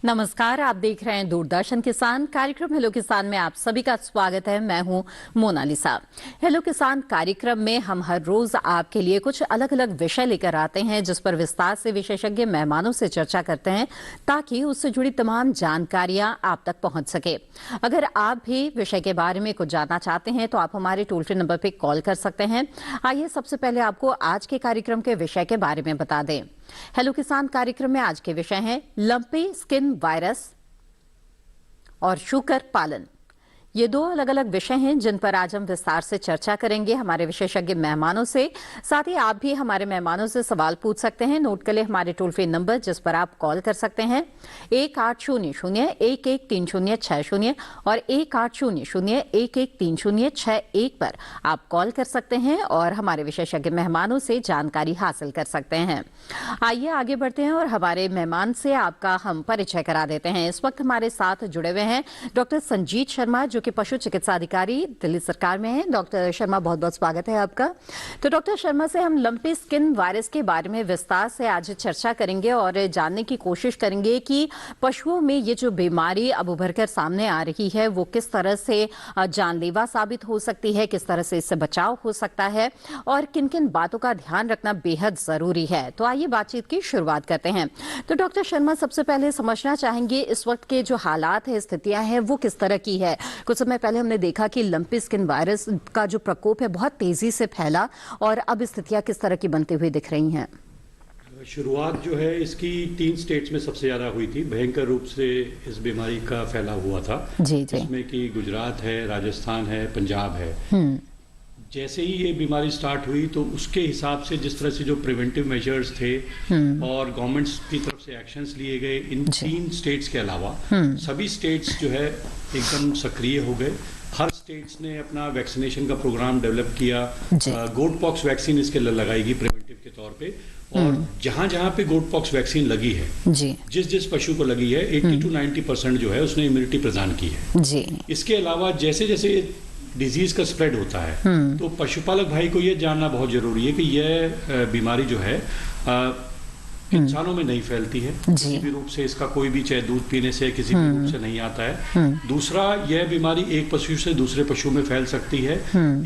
नमस्कार, आप देख रहे हैं दूरदर्शन किसान कार्यक्रम हेलो किसान में आप सभी का स्वागत है। मैं हूं मोनालिसा। हेलो किसान कार्यक्रम में हम हर रोज आपके लिए कुछ अलग अलग विषय लेकर आते हैं जिस पर विस्तार से विशेषज्ञ मेहमानों से चर्चा करते हैं ताकि उससे जुड़ी तमाम जानकारियां आप तक पहुंच सके। अगर आप भी विषय के बारे में कुछ जानना चाहते हैं तो आप हमारे टोल फ्री नंबर पर कॉल कर सकते हैं। आइए सबसे पहले आपको आज के कार्यक्रम के विषय के बारे में बता दें। हेलो किसान कार्यक्रम में आज के विषय हैं लंपी स्किन वायरस और शूकर पालन। ये दो अलग अलग विषय हैं जिन पर आज हम विस्तार से चर्चा करेंगे हमारे विशेषज्ञ मेहमानों से। साथ ही आप भी हमारे मेहमानों से सवाल पूछ सकते हैं। नोट कर ले हमारे टोल फ्री नंबर जिस पर आप कॉल कर सकते हैं 1800-113060 और 1800-113061 पर आप कॉल कर सकते हैं और हमारे विशेषज्ञ मेहमानों से जानकारी हासिल कर सकते हैं। आइए आगे बढ़ते हैं और हमारे मेहमान से आपका हम परिचय करा देते हैं। इस वक्त हमारे साथ जुड़े हुए हैं डॉक्टर संजीत शर्मा जो कि पशु चिकित्सा अधिकारी दिल्ली सरकार में है। डॉक्टर शर्मा, बहुत बहुत स्वागत है आपका। तो डॉक्टर शर्मा से हम लंपी स्किन वायरस के बारे में विस्तार से आज चर्चा करेंगे और जानने की कोशिश करेंगे कि पशुओं में ये जो बीमारी अब उभर कर सामने आ रही है वो किस तरह से जानलेवा साबित हो सकती है, किस तरह से इससे बचाव हो सकता है और किन किन बातों का ध्यान रखना बेहद जरूरी है। तो आइए बातचीत की शुरुआत करते हैं। तो डॉक्टर शर्मा, सबसे पहले समझना चाहेंगे इस वक्त के जो हालात है, स्थितियां हैं, वो किस तरह की है। कुछ समय पहले हमने देखा कि लंपी स्किन वायरस का जो प्रकोप है बहुत तेजी से फैला और अब स्थितियां किस तरह की बनती हुई दिख रही हैं। शुरुआत जो है इसकी 3 स्टेट्स में सबसे ज्यादा हुई थी। भयंकर रूप से इस बीमारी का फैलाव हुआ था जी। इसमें कि गुजरात है, राजस्थान है, पंजाब है। जैसे ही ये बीमारी स्टार्ट हुई तो उसके हिसाब से जिस तरह से जो प्रिवेंटिव मेजर्स थे और गवर्नमेंट्स की तरफ से एक्शंस लिए गए इन 3 स्टेट्स के अलावा सभी स्टेट्स जो है एकदम सक्रिय हो गए। हर स्टेट्स ने अपना वैक्सीनेशन का प्रोग्राम डेवलप किया। गोट पॉक्स वैक्सीन इसके लगाएगी प्रिवेंटिव के तौर पे और जहां जहां पे गोट पॉक्स वैक्सीन लगी है जिस पशु को लगी है 80 to 90% जो है उसने इम्यूनिटी प्रदान की है जी। इसके अलावा जैसे जैसे डिजीज का स्प्रेड होता है तो पशुपालक भाई को ये जानना बहुत जरूरी है कि यह बीमारी जो है इंसानों में नहीं फैलती है किसी भी रूप से। इसका कोई भी चाहे दूध पीने से किसी भी रूप से नहीं आता है। दूसरा, यह बीमारी एक पशु से दूसरे पशु में फैल सकती है,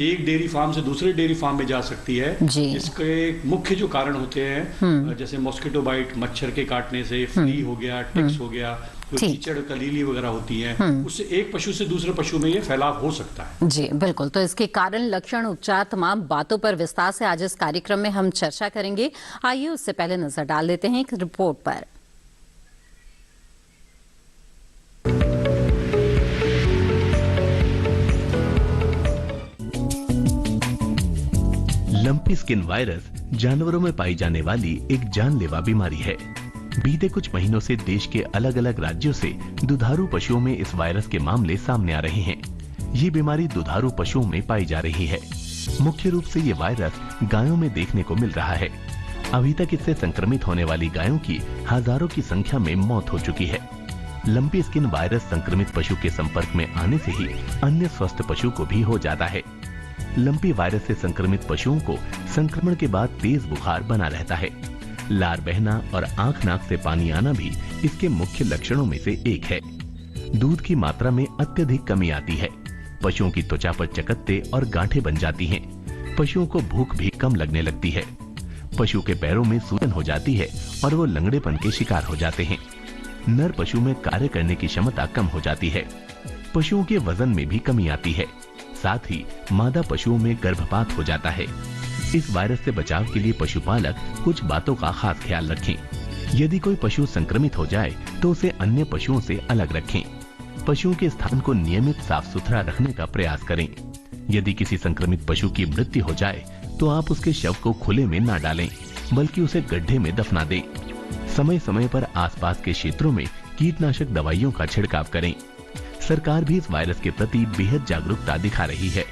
एक डेयरी फार्म से दूसरे डेयरी फार्म में जा सकती है। इसके मुख्य जो कारण होते हैं जैसे मॉस्किटो बाइट, मच्छर के काटने से, फ्ली हो गया, टिक्स हो गया, जो कीचड़ कलीली वगैरह होती है उससे एक पशु से दूसरे पशु में ये फैलाव हो सकता है जी। बिल्कुल, तो इसके कारण, लक्षण, उपचार, तमाम बातों पर विस्तार से आज इस कार्यक्रम में हम चर्चा करेंगे। आइए उससे पहले नजर डाल लेते हैं एक रिपोर्ट पर। लंपी स्किन वायरस जानवरों में पाई जाने वाली एक जानलेवा बीमारी है। बीते कुछ महीनों से देश के अलग अलग राज्यों से दुधारू पशुओं में इस वायरस के मामले सामने आ रहे हैं। ये बीमारी दुधारू पशुओं में पाई जा रही है। मुख्य रूप से ये वायरस गायों में देखने को मिल रहा है। अभी तक इससे संक्रमित होने वाली गायों की हजारों की संख्या में मौत हो चुकी है। लंपी स्किन वायरस संक्रमित पशु के संपर्क में आने से ही अन्य स्वस्थ पशु को भी हो जाता है। लंपी वायरस से संक्रमित पशुओं को संक्रमण के बाद तेज बुखार बना रहता है। लार बहना और आंख नाक से पानी आना भी इसके मुख्य लक्षणों में से एक है। दूध की मात्रा में अत्यधिक कमी आती है। पशुओं की त्वचा पर चकत्ते और गांठें बन जाती हैं। पशुओं को भूख भी कम लगने लगती है। पशु के पैरों में सूजन हो जाती है और वो लंगड़ेपन के शिकार हो जाते हैं। नर पशु में कार्य करने की क्षमता कम हो जाती है। पशुओं के वजन में भी कमी आती है। साथ ही मादा पशुओं में गर्भपात हो जाता है। इस वायरस से बचाव के लिए पशुपालक कुछ बातों का खास ख्याल रखें। यदि कोई पशु संक्रमित हो जाए तो उसे अन्य पशुओं से अलग रखें। पशुओं के स्थान को नियमित साफ सुथरा रखने का प्रयास करें। यदि किसी संक्रमित पशु की मृत्यु हो जाए तो आप उसके शव को खुले में न डालें, बल्कि उसे गड्ढे में दफना दें। समय समय पर आसपास के क्षेत्रों में कीटनाशक दवाइयों का छिड़काव करें। सरकार भी इस वायरस के प्रति बेहद जागरूकता दिखा रही है।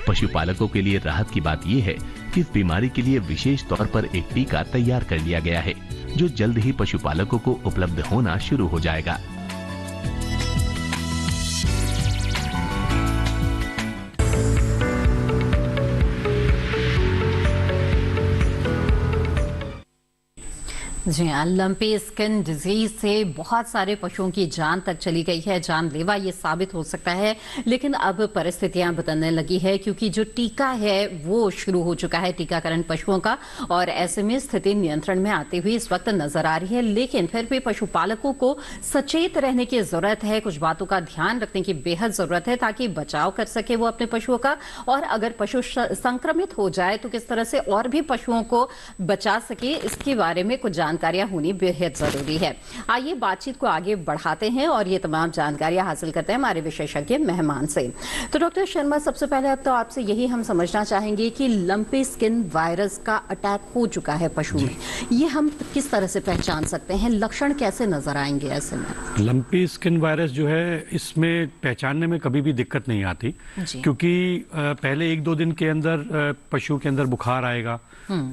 पशुपालकों के लिए राहत की बात यह है कि इस बीमारी के लिए विशेष तौर पर एक टीका तैयार कर लिया गया है, जो जल्द ही पशुपालकों को उपलब्ध होना शुरू हो जाएगा। जी हाँ, लंपी स्किन डिजीज से बहुत सारे पशुओं की जान तक चली गई है, जानलेवा ये साबित हो सकता है। लेकिन अब परिस्थितियां बदलने लगी है क्योंकि जो टीका है वो शुरू हो चुका है, टीकाकरण पशुओं का, और ऐसे में स्थिति नियंत्रण में आती हुई इस वक्त नजर आ रही है। लेकिन फिर भी पशुपालकों को सचेत रहने की जरूरत है, कुछ बातों का ध्यान रखने की बेहद जरूरत है ताकि बचाव कर सके वो अपने पशुओं का, और अगर पशु संक्रमित हो जाए तो किस तरह से और भी पशुओं को बचा सके, इसके बारे में कुछ जानकारियां होनी बेहद जरूरी है। आइए बातचीत को आगे बढ़ाते हैं और ये तमाम जानकारियां हासिल करते हैं हमारे विशेषज्ञ मेहमान से। तो डॉक्टर शर्मा, सबसे पहले अब तो आपसे यही हम समझना चाहेंगे कि लंपी स्किन वायरस का अटैक हो चुका है पशु में, ये हम किस तरह से पहचान सकते हैं, लक्षण कैसे नजर आएंगे ऐसे में? लंपी स्किन वायरस जो है, इसमें पहचानने में कभी भी दिक्कत नहीं आती, क्योंकि पहले 1-2 दिन के अंदर पशु के अंदर बुखार आएगा,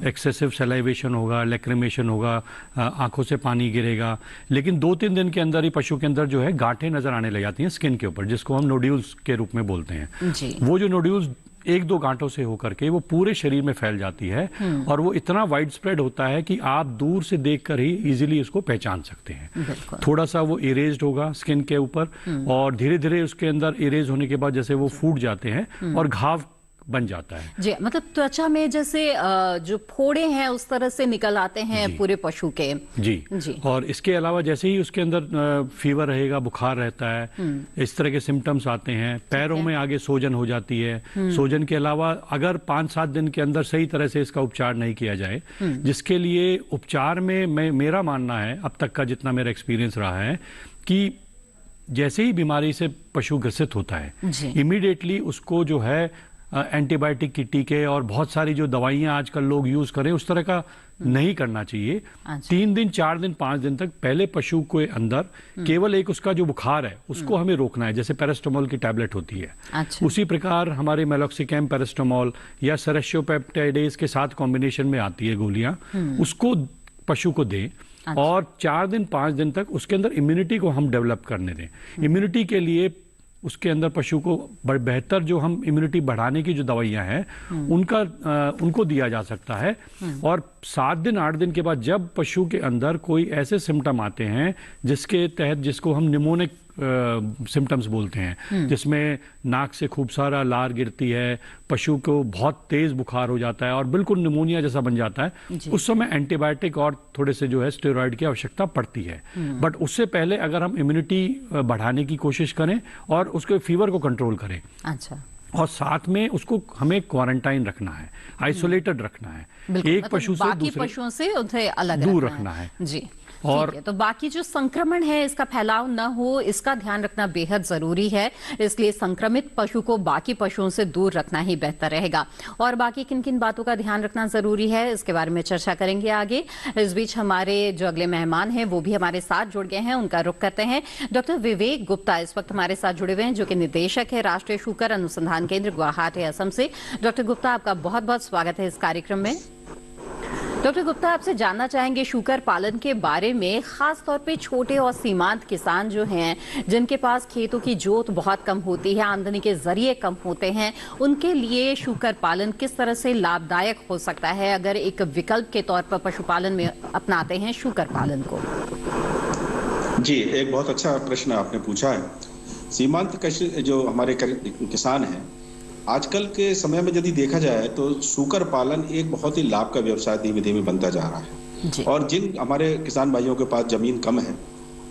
एक्सेसिव सलाइवेशन होगा, लैक्रिमेशन होगा, आंखों से पानी गिरेगा, लेकिन 2-3 दिन के अंदर ही पशु के अंदर जो है गांठें नजर आने लग जाती हैं स्किन के ऊपर, जिसको हम नोड्यूल्स के रूप में बोलते हैं। वो जो नोड्यूल्स 1-2 गांठों से होकर के वो पूरे शरीर में फैल जाती है, और वो इतना वाइड स्प्रेड होता है कि आप दूर से देखकर ही इजीली इसको पहचान सकते हैं। थोड़ा सा वो इरेज्ड होगा स्किन के ऊपर, और धीरे धीरे उसके अंदर इरेज होने के बाद जैसे वो फूट जाते हैं और घाव बन जाता है। जी, मतलब त्वचा में जैसे जो फोड़े हैं उस तरह से निकल आते हैं पूरे पशु के। जी। और इसके अलावा जैसे ही उसके अंदर फीवर रहेगा, बुखार रहता है, इस तरह के सिम्टम्स आते हैं। पैरों में आगे सूजन हो जाती है। सूजन के अलावा अगर 5-7 दिन के अंदर सही तरह से इसका उपचार नहीं किया जाए, जिसके लिए उपचार में मेरा मानना है, अब तक का जितना मेरा एक्सपीरियंस रहा है, कि जैसे ही बीमारी से पशु ग्रसित होता है, इमीडिएटली उसको जो है एंटीबायोटिक की टीके और बहुत सारी जो दवाइयां आजकल लोग यूज करें उस तरह का नहीं करना चाहिए। 3 दिन, 4 दिन, 5 दिन तक पहले पशु के अंदर केवल एक उसका जो बुखार है उसको हमें रोकना है, जैसे पैरास्टामोल की टैबलेट होती है। उसी प्रकार हमारे मेलोक्सिकैम पैरास्टामोल या सेरेस्टियोपेप्टाइडेज के साथ कॉम्बिनेशन में आती है गोलियां, उसको पशु को दें, और 4 दिन, 5 दिन तक उसके अंदर इम्यूनिटी को हम डेवलप करने दें। इम्यूनिटी के लिए उसके अंदर पशु को बेहतर जो हम इम्यूनिटी बढ़ाने की जो दवाइयां हैं उनको दिया जा सकता है। और 7 दिन, 8 दिन के बाद जब पशु के अंदर कोई ऐसे सिम्टम आते हैं जिसके तहत, जिसको हम निमोनिक सिम्टम्स बोलते हैं, जिसमें नाक से खूब सारा लार गिरती है, पशु को बहुत तेज बुखार हो जाता है और बिल्कुल निमोनिया जैसा बन जाता है, उस समय एंटीबायोटिक और थोड़े से जो है स्टेरॉइड की आवश्यकता पड़ती है। बट उससे पहले अगर हम इम्यूनिटी बढ़ाने की कोशिश करें और उसके फीवर को कंट्रोल करें, और साथ में उसको हमें क्वारंटाइन रखना है, आइसोलेटेड रखना है, एक पशु से दूसरे पशुओं से उन्हें अलग दूर रखना है। जी, और तो बाकी जो संक्रमण है इसका फैलाव न हो, इसका ध्यान रखना बेहद जरूरी है। इसलिए संक्रमित पशु को बाकी पशुओं से दूर रखना ही बेहतर रहेगा। और बाकी किन किन बातों का ध्यान रखना जरूरी है, इसके बारे में चर्चा करेंगे आगे। इस बीच हमारे जो अगले मेहमान हैं वो भी हमारे साथ जुड़ गए हैं, उनका रुख करते हैं। डॉक्टर विवेक गुप्ता इस वक्त हमारे साथ जुड़े हुए हैं, जो कि निदेशक है राष्ट्रीय शुगर अनुसंधान केंद्र गुवाहाटी, असम से। डॉक्टर गुप्ता, आपका बहुत बहुत स्वागत है इस कार्यक्रम में। डॉक्टर गुप्ता, आपसे जानना चाहेंगे शुकर पालन के बारे में, खास तौर पे छोटे और सीमांत किसान जो हैं, जिनके पास खेतों की जोत बहुत कम होती है, आमदनी के जरिए कम होते हैं, उनके लिए शुकर पालन किस तरह से लाभदायक हो सकता है अगर एक विकल्प के तौर पर पशुपालन में अपनाते हैं शुकर पालन को? जी, एक बहुत अच्छा प्रश्न आपने पूछा है। सीमांत जो हमारे किसान हैं, आजकल के समय में यदि देखा जाए तो शूकर पालन एक बहुत ही लाभ का व्यवसाय धीमे धीमे बनता जा रहा है। और जिन हमारे किसान भाइयों के पास जमीन कम है,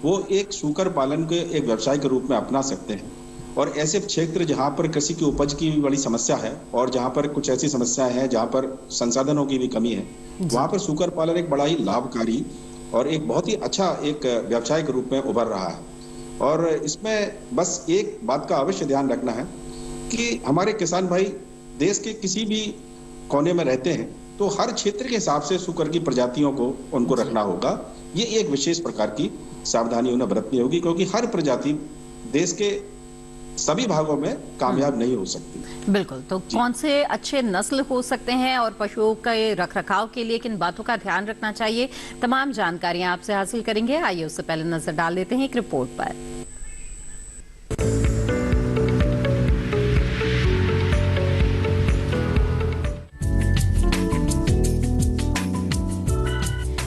वो एक शूकर पालन के एक व्यवसाय के रूप में अपना सकते हैं। और ऐसे क्षेत्र जहां पर कृषि की उपज की बड़ी समस्या है और जहां पर कुछ ऐसी समस्याएं हैं जहां पर संसाधनों की भी कमी है, वहां पर शूकर पालन एक बड़ा ही लाभकारी और एक बहुत ही अच्छा एक व्यवसाय के रूप में उभर रहा है। और इसमें बस एक बात का अवश्य ध्यान रखना है कि हमारे किसान भाई देश के किसी भी कोने में रहते हैं, तो हर क्षेत्र के हिसाब से शूकर की प्रजातियों को उनको रखना होगा। ये एक विशेष प्रकार की सावधानी उन्हें बरतनी होगी, क्योंकि हर प्रजाति देश के सभी भागों में कामयाब नहीं हो सकती। बिल्कुल। तो कौन से अच्छे नस्ल हो सकते हैं और पशुओं के रखरखाव के लिए किन बातों का ध्यान रखना चाहिए, तमाम जानकारियां आपसे हासिल करेंगे। आइए उससे पहले नजर डाल देते हैं एक रिपोर्ट पर।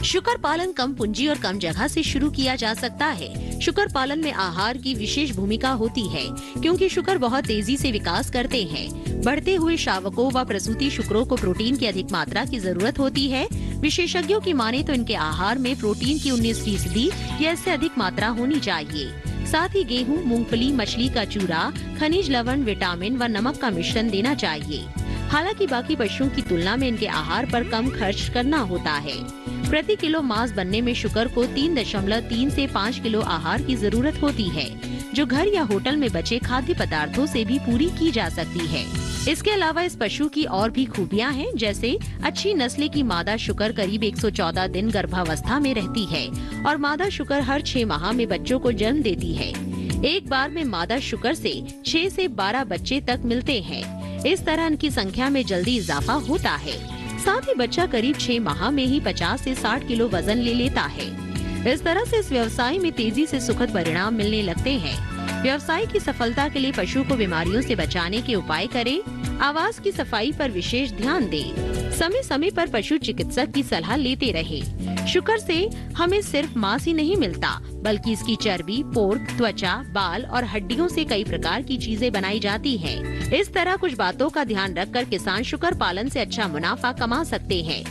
शुकर पालन कम पूंजी और कम जगह से शुरू किया जा सकता है। शुकर पालन में आहार की विशेष भूमिका होती है, क्योंकि शुकर बहुत तेजी से विकास करते हैं। बढ़ते हुए शावकों व प्रसूति शुक्रों को प्रोटीन की अधिक मात्रा की जरूरत होती है। विशेषज्ञों की माने तो इनके आहार में प्रोटीन की 19% या इससे अधिक मात्रा होनी चाहिए। साथ ही गेहूं, मूंगफली, मछली का चूरा, खनिज लवण, विटामिन व नमक का मिश्रण देना चाहिए। हालांकि बाकी पशुओं की तुलना में इनके आहार पर कम खर्च करना होता है। प्रति किलो मांस बनने में शुकर को 3.3 से 5 किलो आहार की जरूरत होती है, जो घर या होटल में बचे खाद्य पदार्थों से भी पूरी की जा सकती है। इसके अलावा इस पशु की और भी खूबियां हैं, जैसे अच्छी नस्ल की मादा शुकर करीब 114 दिन गर्भावस्था में रहती है और मादा शुकर हर 6 माह में बच्चों को जन्म देती है। एक बार में मादा शुकर से 6 से 12 बच्चे तक मिलते हैं। इस तरह इनकी संख्या में जल्दी इजाफा होता है। साथ ही बच्चा करीब 6 माह में ही 50 से 60 किलो वजन ले लेता है। इस तरह से इस व्यवसाय में तेजी से सुखद परिणाम मिलने लगते हैं। व्यवसाय की सफलता के लिए पशु को बीमारियों से बचाने के उपाय करें। आवास की सफाई पर विशेष ध्यान दें। समय समय पर पशु चिकित्सक की सलाह लेते रहे। शुकर से हमें सिर्फ मांस ही नहीं मिलता, बल्कि इसकी चर्बी, पोर्क, त्वचा, बाल और हड्डियों से कई प्रकार की चीजें बनाई जाती हैं। इस तरह कुछ बातों का ध्यान रखकर किसान शुकर पालन से अच्छा मुनाफा कमा सकते हैं।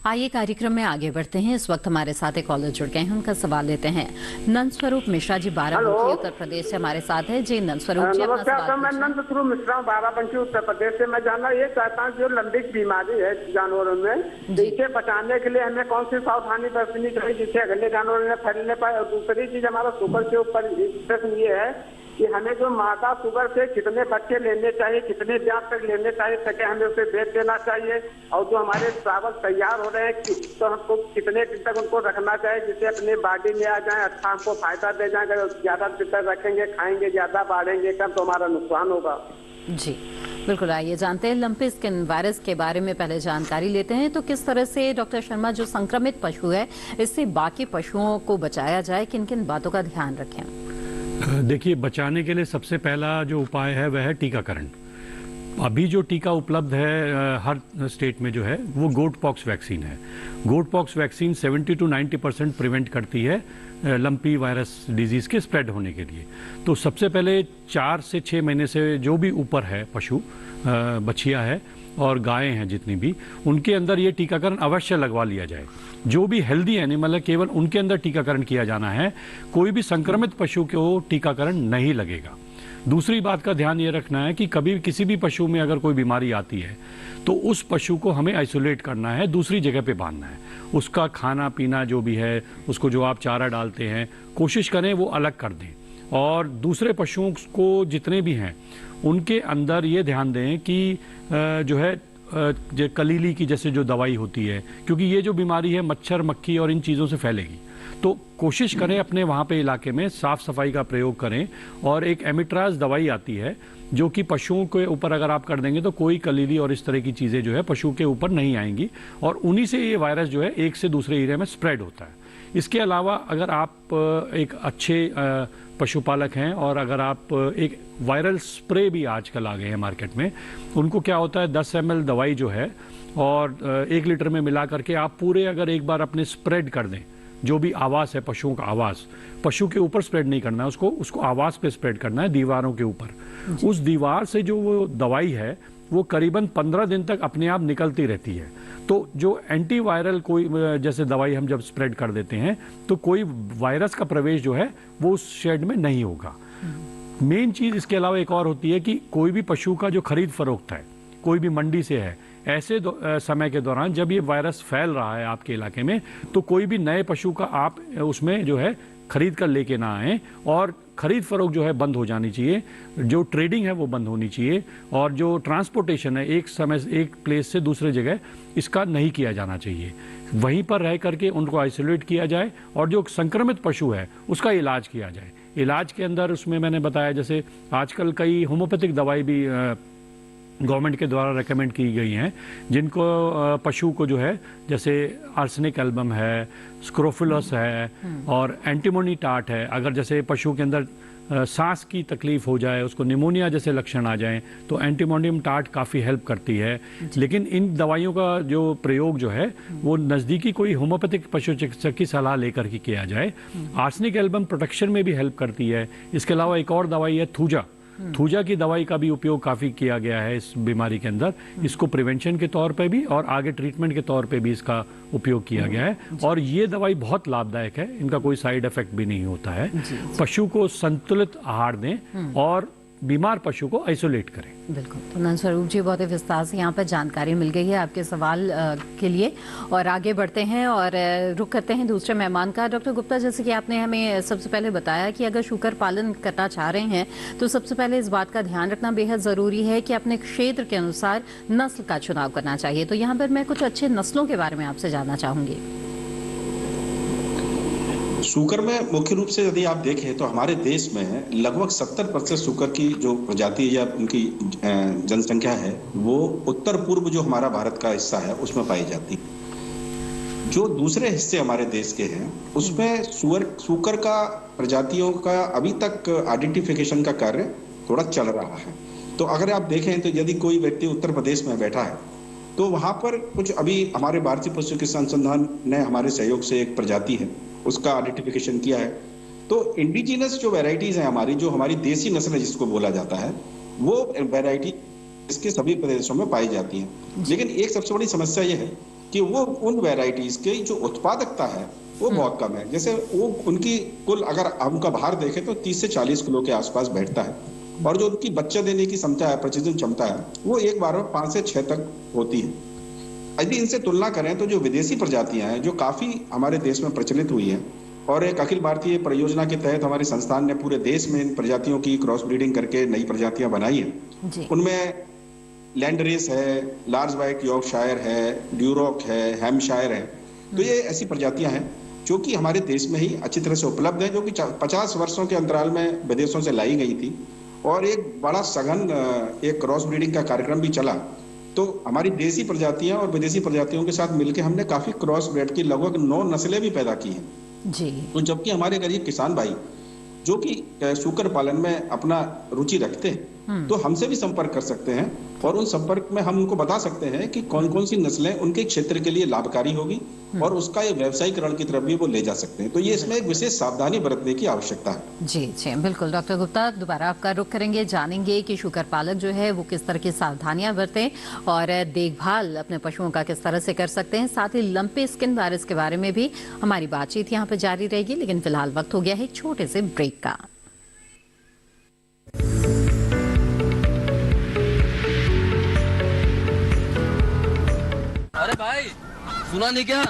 आइए कार्यक्रम में आगे बढ़ते हैं। इस वक्त हमारे साथ एक कॉलर जुड़ गए हैं, उनका सवाल लेते हैं। नंद स्वरूप मिश्रा जी बाराबंकी उत्तर प्रदेश से हमारे साथ है। जी नंद स्वरूप जी, अपना सवाल। मैं नंद स्वरूप मिश्रा बाराबंकी उत्तर प्रदेश से। मैं जानना ये चाहता हूँ, जो लंबी बीमारी है जानवरों में, इसे बचाने के लिए हमें कौन सी सावधानी बरतनी चाहिए जिससे अगले जानवरों में फैलने पाए। और दूसरी चीज हमारा शुगर के ऊपर प्रश्न ये है कि हमें जो माता शुगर से कितने बच्चे लेने चाहिए, कितने ब्याज तक लेने चाहिए, ताकि हमें उसे बेच देना चाहिए। और जो हमारे चावल तैयार हो रहे हैं तो हमको कितने दिन तक उनको रखना चाहिए जिससे अपने बॉडी में आ जाए, अच्छा हमको फायदा दे जाए। अगर ज्यादा दिन तक रखेंगे, खाएंगे ज्यादा, बढ़ेंगे कम, तो हमारा नुकसान होगा। जी बिल्कुल, आइए जानते हैं लंपी स्किन वायरस के बारे में पहले जानकारी लेते हैं। तो किस तरह से डॉक्टर शर्मा जो संक्रमित पशु है इससे बाकी पशुओं को बचाया जाए, किन किन बातों का ध्यान रखें? देखिए, बचाने के लिए सबसे पहला जो उपाय है वह है टीकाकरण। अभी जो टीका उपलब्ध है हर स्टेट में जो है वो गोट पॉक्स वैक्सीन है। Goat pox vaccine 70 to 90% prevent करती है लंपी वायरस डिजीज़ के स्प्रेड होने के लिए। तो सबसे पहले 4 से 6 महीने से जो भी ऊपर है पशु, बछिया है और गायें हैं जितनी भी, उनके अंदर ये टीकाकरण अवश्य लगवा लिया जाए। जो भी हेल्दी एनिमल है केवल उनके अंदर टीकाकरण किया जाना है। कोई भी संक्रमित पशु को टीकाकरण नहीं लगेगा। दूसरी बात का ध्यान ये रखना है कि कभी किसी भी पशु में अगर कोई बीमारी आती है तो उस पशु को हमें आइसोलेट करना है, दूसरी जगह पे बांधना है। उसका खाना पीना जो भी है, उसको जो आप चारा डालते हैं, कोशिश करें वो अलग कर दें। और दूसरे पशुओं को जितने भी हैं उनके अंदर ये ध्यान दें कि जो है जो कलीली की जैसे जो दवाई होती है, क्योंकि ये जो बीमारी है मच्छर, मक्खी और इन चीज़ों से फैलेगी। तो कोशिश करें अपने वहाँ पे इलाके में साफ सफाई का प्रयोग करें। और एक एमिट्राज दवाई आती है जो कि पशुओं के ऊपर अगर आप कर देंगे तो कोई कलीली और इस तरह की चीज़ें जो है पशु के ऊपर नहीं आएंगी और उन्हीं से ये वायरस जो है एक से दूसरे एरिया में स्प्रेड होता है। इसके अलावा अगर आप एक अच्छे पशुपालक हैं और अगर आप एक वायरल स्प्रे भी आजकल आ गए हैं मार्केट में, उनको क्या होता है 10 ml दवाई जो है और 1 लीटर में मिला करके आप पूरे अगर एक बार अपने स्प्रेड कर दें, जो भी आवास है पशुओं का आवास, पशु के ऊपर स्प्रेड नहीं करना है, उसको आवास पे स्प्रेड करना है, दीवारों के ऊपर। उस दीवार से जो वो दवाई है वो करीबन 15 दिन तक अपने आप निकलती रहती है। तो जो एंटीवायरल कोई जैसे दवाई हम जब स्प्रेड कर देते हैं तो कोई वायरस का प्रवेश जो है वो उस शेड में नहीं होगा। मेन चीज़ इसके अलावा एक और होती है कि कोई भी पशु का जो खरीद फरोख्त है, कोई भी मंडी से है, ऐसे समय के दौरान जब ये वायरस फैल रहा है आपके इलाके में, तो कोई भी नए पशु का आप उसमें जो है खरीद कर लेके ना आएँ और खरीद फरोख्त जो है बंद हो जानी चाहिए। जो ट्रेडिंग है वो बंद होनी चाहिए और जो ट्रांसपोर्टेशन है एक समय से एक प्लेस से दूसरे जगह, इसका नहीं किया जाना चाहिए। वहीं पर रह करके उनको आइसोलेट किया जाए और जो संक्रमित पशु है उसका इलाज किया जाए। इलाज के अंदर उसमें मैंने बताया जैसे आजकल कई होम्योपैथिक दवाई भी गवर्नमेंट के द्वारा रेकमेंड की गई हैं, जिनको पशु को जो है जैसे आर्सेनिक एल्बम है, स्क्रोफुलस है और एंटीमोनी टाट है। अगर जैसे पशु के अंदर सांस की तकलीफ हो जाए, उसको निमोनिया जैसे लक्षण आ जाएं, तो एंटीमोनियम टार्ट काफ़ी हेल्प करती है। लेकिन इन दवाइयों का जो प्रयोग जो है वो नज़दीकी कोई होम्योपैथिक पशु चिकित्सक की सलाह लेकर के किया जाए। आर्सेनिक एल्बम प्रोटेक्शन में भी हेल्प करती है। इसके अलावा एक और दवाई है थूजा। थूजा की दवाई का भी उपयोग काफ़ी किया गया है इस बीमारी के अंदर। इसको प्रिवेंशन के तौर पे भी और आगे ट्रीटमेंट के तौर पे भी इसका उपयोग किया गया है और ये दवाई बहुत लाभदायक है। इनका कोई साइड इफेक्ट भी नहीं होता है। पशु को संतुलित आहार दें और बीमार पशु को आइसोलेट करें। बिल्कुल। तो नंद स्वरूप जी, बहुत ही विस्तार से यहाँ पर जानकारी मिल गई है आपके सवाल के लिए और आगे बढ़ते हैं और रुख करते हैं दूसरे मेहमान का। डॉक्टर गुप्ता, जैसे कि आपने हमें सबसे पहले बताया कि अगर शुकर पालन करना चाह रहे हैं तो सबसे पहले इस बात का ध्यान रखना बेहद ज़रूरी है कि अपने क्षेत्र के अनुसार नस्ल का चुनाव करना चाहिए। तो यहाँ पर मैं कुछ अच्छे नस्लों के बारे में आपसे जानना चाहूँगी। सूकर में मुख्य रूप से यदि आप देखें तो हमारे देश में लगभग 70% सूकर की जो प्रजाति या उनकी जनसंख्या है वो उत्तर पूर्व जो हमारा भारत का हिस्सा है उसमें पाई जाती है। जो दूसरे हिस्से हमारे देश के हैं उसमें सूकर का प्रजातियों का अभी तक आइडेंटिफिकेशन का कार्य थोड़ा चल रहा है। तो अगर आप देखें तो यदि कोई व्यक्ति उत्तर प्रदेश में बैठा है तो वहां पर कुछ अभी हमारे भारतीय पशु चिकित्सा अनुसंधान ने हमारे सहयोग से एक प्रजाति है उसका आइडेंटिफिकेशन किया है। तो इंडिजिनस जो वैरायटीज हैं हमारी, जो हमारी देसी नस्ल है जिसको बोला जाता है, वो वैरायटी इसके सभी प्रदेशों में पाई जाती हैं। लेकिन एक सबसे बड़ी समस्या ये है कि वो उन वैरायटीज की जो उत्पादकता है वो बहुत कम है। जैसे वो उनकी कुल अगर हम उनका भार देखें तो 30 से 40 किलो के आसपास बैठता है और जो उनकी बच्चा देने की क्षमता है, प्रजनन क्षमता है, वो एक बार में 5 से 6 तक होती है। यदि इनसे तुलना करें तो जो विदेशी प्रजातियां हैं जो काफी हमारे देश में प्रचलित हुई हैं और एक अखिल भारतीय परियोजना के तहत हमारे संस्थान ने पूरे देश में इन प्रजातियों की क्रॉस ब्रीडिंग करके नई प्रजातियां बनाई हैं। उनमें लैंड रेस है, लार्ज व्हाइट यॉर्कशायर है, ड्यूरॉक है, हैम्पशायर है। तो ये ऐसी प्रजातियां हैं जो कि हमारे देश में ही अच्छी तरह से उपलब्ध है, जो कि 50 वर्षों के अंतराल में विदेशों से लाई गई थी और एक बड़ा सघन एक क्रॉस ब्रीडिंग का कार्यक्रम भी चला। तो हमारी देसी प्रजातियां और विदेशी प्रजातियों के साथ मिलकर हमने काफी क्रॉस ब्रीड की लगभग 9 नस्लें भी पैदा की हैं जी। तो जबकि हमारे गरीब किसान भाई जो कि सूकर पालन में अपना रुचि रखते हैं तो हमसे भी संपर्क कर सकते हैं और उन संपर्क में हम उनको बता सकते हैं कि कौन कौन सी नस्लें उनके क्षेत्र के लिए लाभकारी होगी और उसका ये व्यवसायीकरण की तरफ भी वो ले जा सकते हैं। तो ये इसमें एक विशेष सावधानी बरतने की आवश्यकता है। जी जी बिल्कुल। डॉक्टर गुप्ता, दोबारा आपका रुख करेंगे, जानेंगे कि शुकर पालक जो है वो किस तरह की सावधानियां बरतें और देखभाल अपने पशुओं का किस तरह से कर सकते हैं। साथ ही लंपी स्किन वायरस के बारे में भी हमारी बातचीत यहाँ पर जारी रहेगी, लेकिन फिलहाल वक्त हो गया है एक छोटे से ब्रेक का। अरे भाई, सुना नहीं क्या?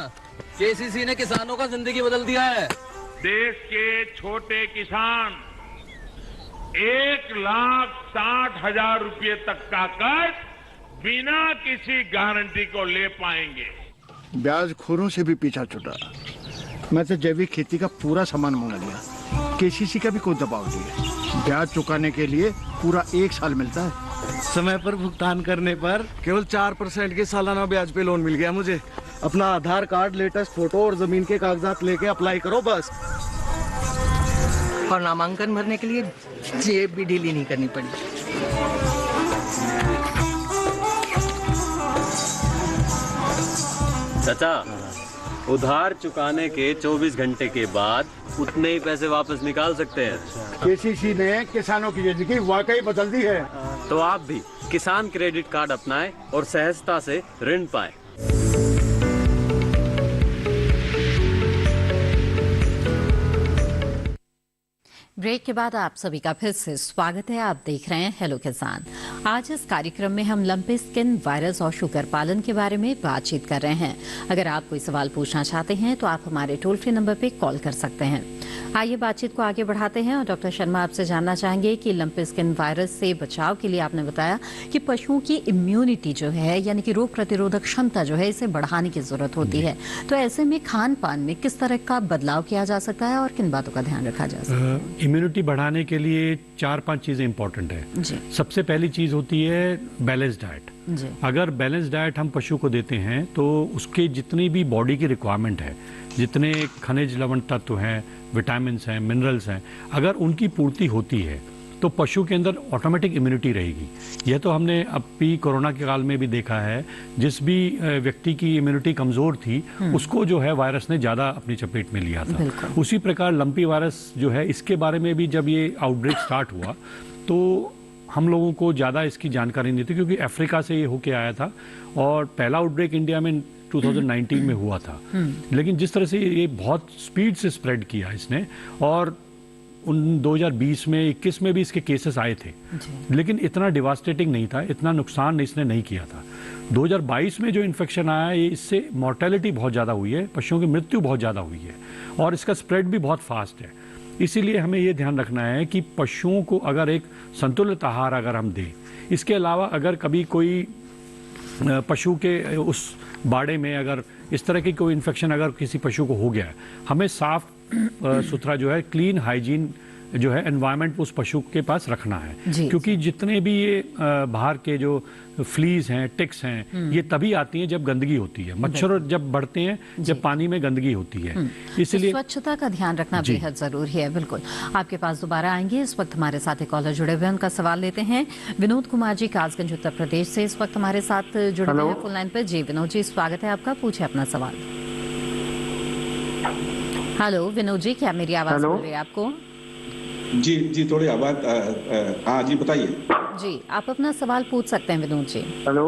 केसीसी ने किसानों का जिंदगी बदल दिया है। देश के छोटे किसान 1,60,000 रुपए तक का कर्ज बिना किसी गारंटी को ले पाएंगे। ब्याज खोरों से भी पीछा छुटा। मैं तो जैविक खेती का पूरा सामान मंगा लिया। केसीसी का भी कोई दबाव नहीं है। ब्याज चुकाने के लिए पूरा 1 साल मिलता है। समय पर भुगतान करने पर केवल 4% के सालाना ब्याज पे लोन मिल गया मुझे। अपना आधार कार्ड, लेटेस्ट फोटो और जमीन के कागजात लेके अप्लाई करो बस। और नामांकन भरने के लिए जेब भी ढीली नहीं करनी पड़ी। चाचा, उधार चुकाने के 24 घंटे के बाद उतने ही पैसे वापस निकाल सकते हैं। केसीसी ने किसानों की जिंदगी वाकई बदल दी है। तो आप भी किसान क्रेडिट कार्ड अपनाएं और सहजता से ऋण पाएं। ब्रेक के बाद आप सभी का फिर से स्वागत है। आप देख रहे हैं हेलो किसान। आज इस कार्यक्रम में हम लंपी स्किन वायरस और शुकर पालन के बारे में बातचीत कर रहे हैं। अगर आप कोई सवाल पूछना चाहते हैं तो आप हमारे टोल फ्री नंबर पे कॉल कर सकते हैं। आइए बातचीत को आगे बढ़ाते हैं और डॉक्टर शर्मा आपसे जानना चाहेंगे कि लंपी स्किन वायरस से बचाव के लिए आपने बताया कि पशुओं की इम्यूनिटी जो है यानी कि रोग प्रतिरोधक क्षमता जो है इसे बढ़ाने की जरूरत होती है। तो ऐसे में खान पान में किस तरह का बदलाव किया जा सकता है और किन बातों का ध्यान रखा जा सकता है? इम्यूनिटी बढ़ाने के लिए 4-5 चीज़ें इंपॉर्टेंट है। सबसे पहली चीज़ होती है बैलेंस डाइट। अगर बैलेंस डाइट हम पशु को देते हैं तो उसके जितनी भी बॉडी की रिक्वायरमेंट है, जितने खनिज लवण तत्व हैं, विटामिन हैं, मिनरल्स हैं, अगर उनकी पूर्ति होती है तो पशु के अंदर ऑटोमेटिक इम्यूनिटी रहेगी। यह तो हमने अभी कोरोना के काल में भी देखा है, जिस भी व्यक्ति की इम्यूनिटी कमज़ोर थी उसको जो है वायरस ने ज़्यादा अपनी चपेट में लिया था। उसी प्रकार लंपी वायरस जो है, इसके बारे में भी जब ये आउटब्रेक स्टार्ट हुआ तो हम लोगों को ज़्यादा इसकी जानकारी नहीं थी, क्योंकि अफ्रीका से ये होके आया था और पहला आउटब्रेक इंडिया में 2019 में हुआ था। लेकिन जिस तरह से ये बहुत स्पीड से स्प्रेड किया इसने, और 2020 में 21 में भी इसके केसेस आए थे, लेकिन इतना डिवास्टेटिंग नहीं था, इतना नुकसान इसने नहीं किया था। 2022 में जो इन्फेक्शन आया है, इससे मॉर्टेलिटी बहुत ज़्यादा हुई है, पशुओं की मृत्यु बहुत ज़्यादा हुई है और इसका स्प्रेड भी बहुत फास्ट है। इसीलिए हमें ये ध्यान रखना है कि पशुओं को अगर एक संतुलित आहार अगर हम दें, इसके अलावा अगर कभी कोई पशु के उस बाड़े में अगर इस तरह की कोई इन्फेक्शन अगर किसी पशु को हो गया है, हमें साफ सुथरा जो है क्लीन हाइजीन जो है एनवायरनमेंट उस पशु के पास रखना है, क्योंकि जितने भी ये बाहर के जो फ्लीज हैं, टिक्स हैं, ये तभी आती हैं जब गंदगी होती है। मच्छर जब बढ़ते हैं जब पानी में गंदगी होती है, इसलिए स्वच्छता का ध्यान रखना बेहद जरूरी है। बिल्कुल, आपके पास दोबारा आएंगे। इस वक्त हमारे साथ एक कॉलर जुड़े हुए हैं, उनका सवाल लेते हैं। विनोद कुमार जी कासगंज उत्तर प्रदेश से इस वक्त हमारे साथ जुड़े हुए हैं फोन लाइन पर। जी विनोद जी, स्वागत है आपका, पूछे अपना सवाल। हेलो विनोद जी, क्या मेरी आवाज मिल रही है आपको? जी थोड़ी आवाज। हाँ जी बताइए। जी आप अपना सवाल पूछ सकते हैं विनोद जी। हेलो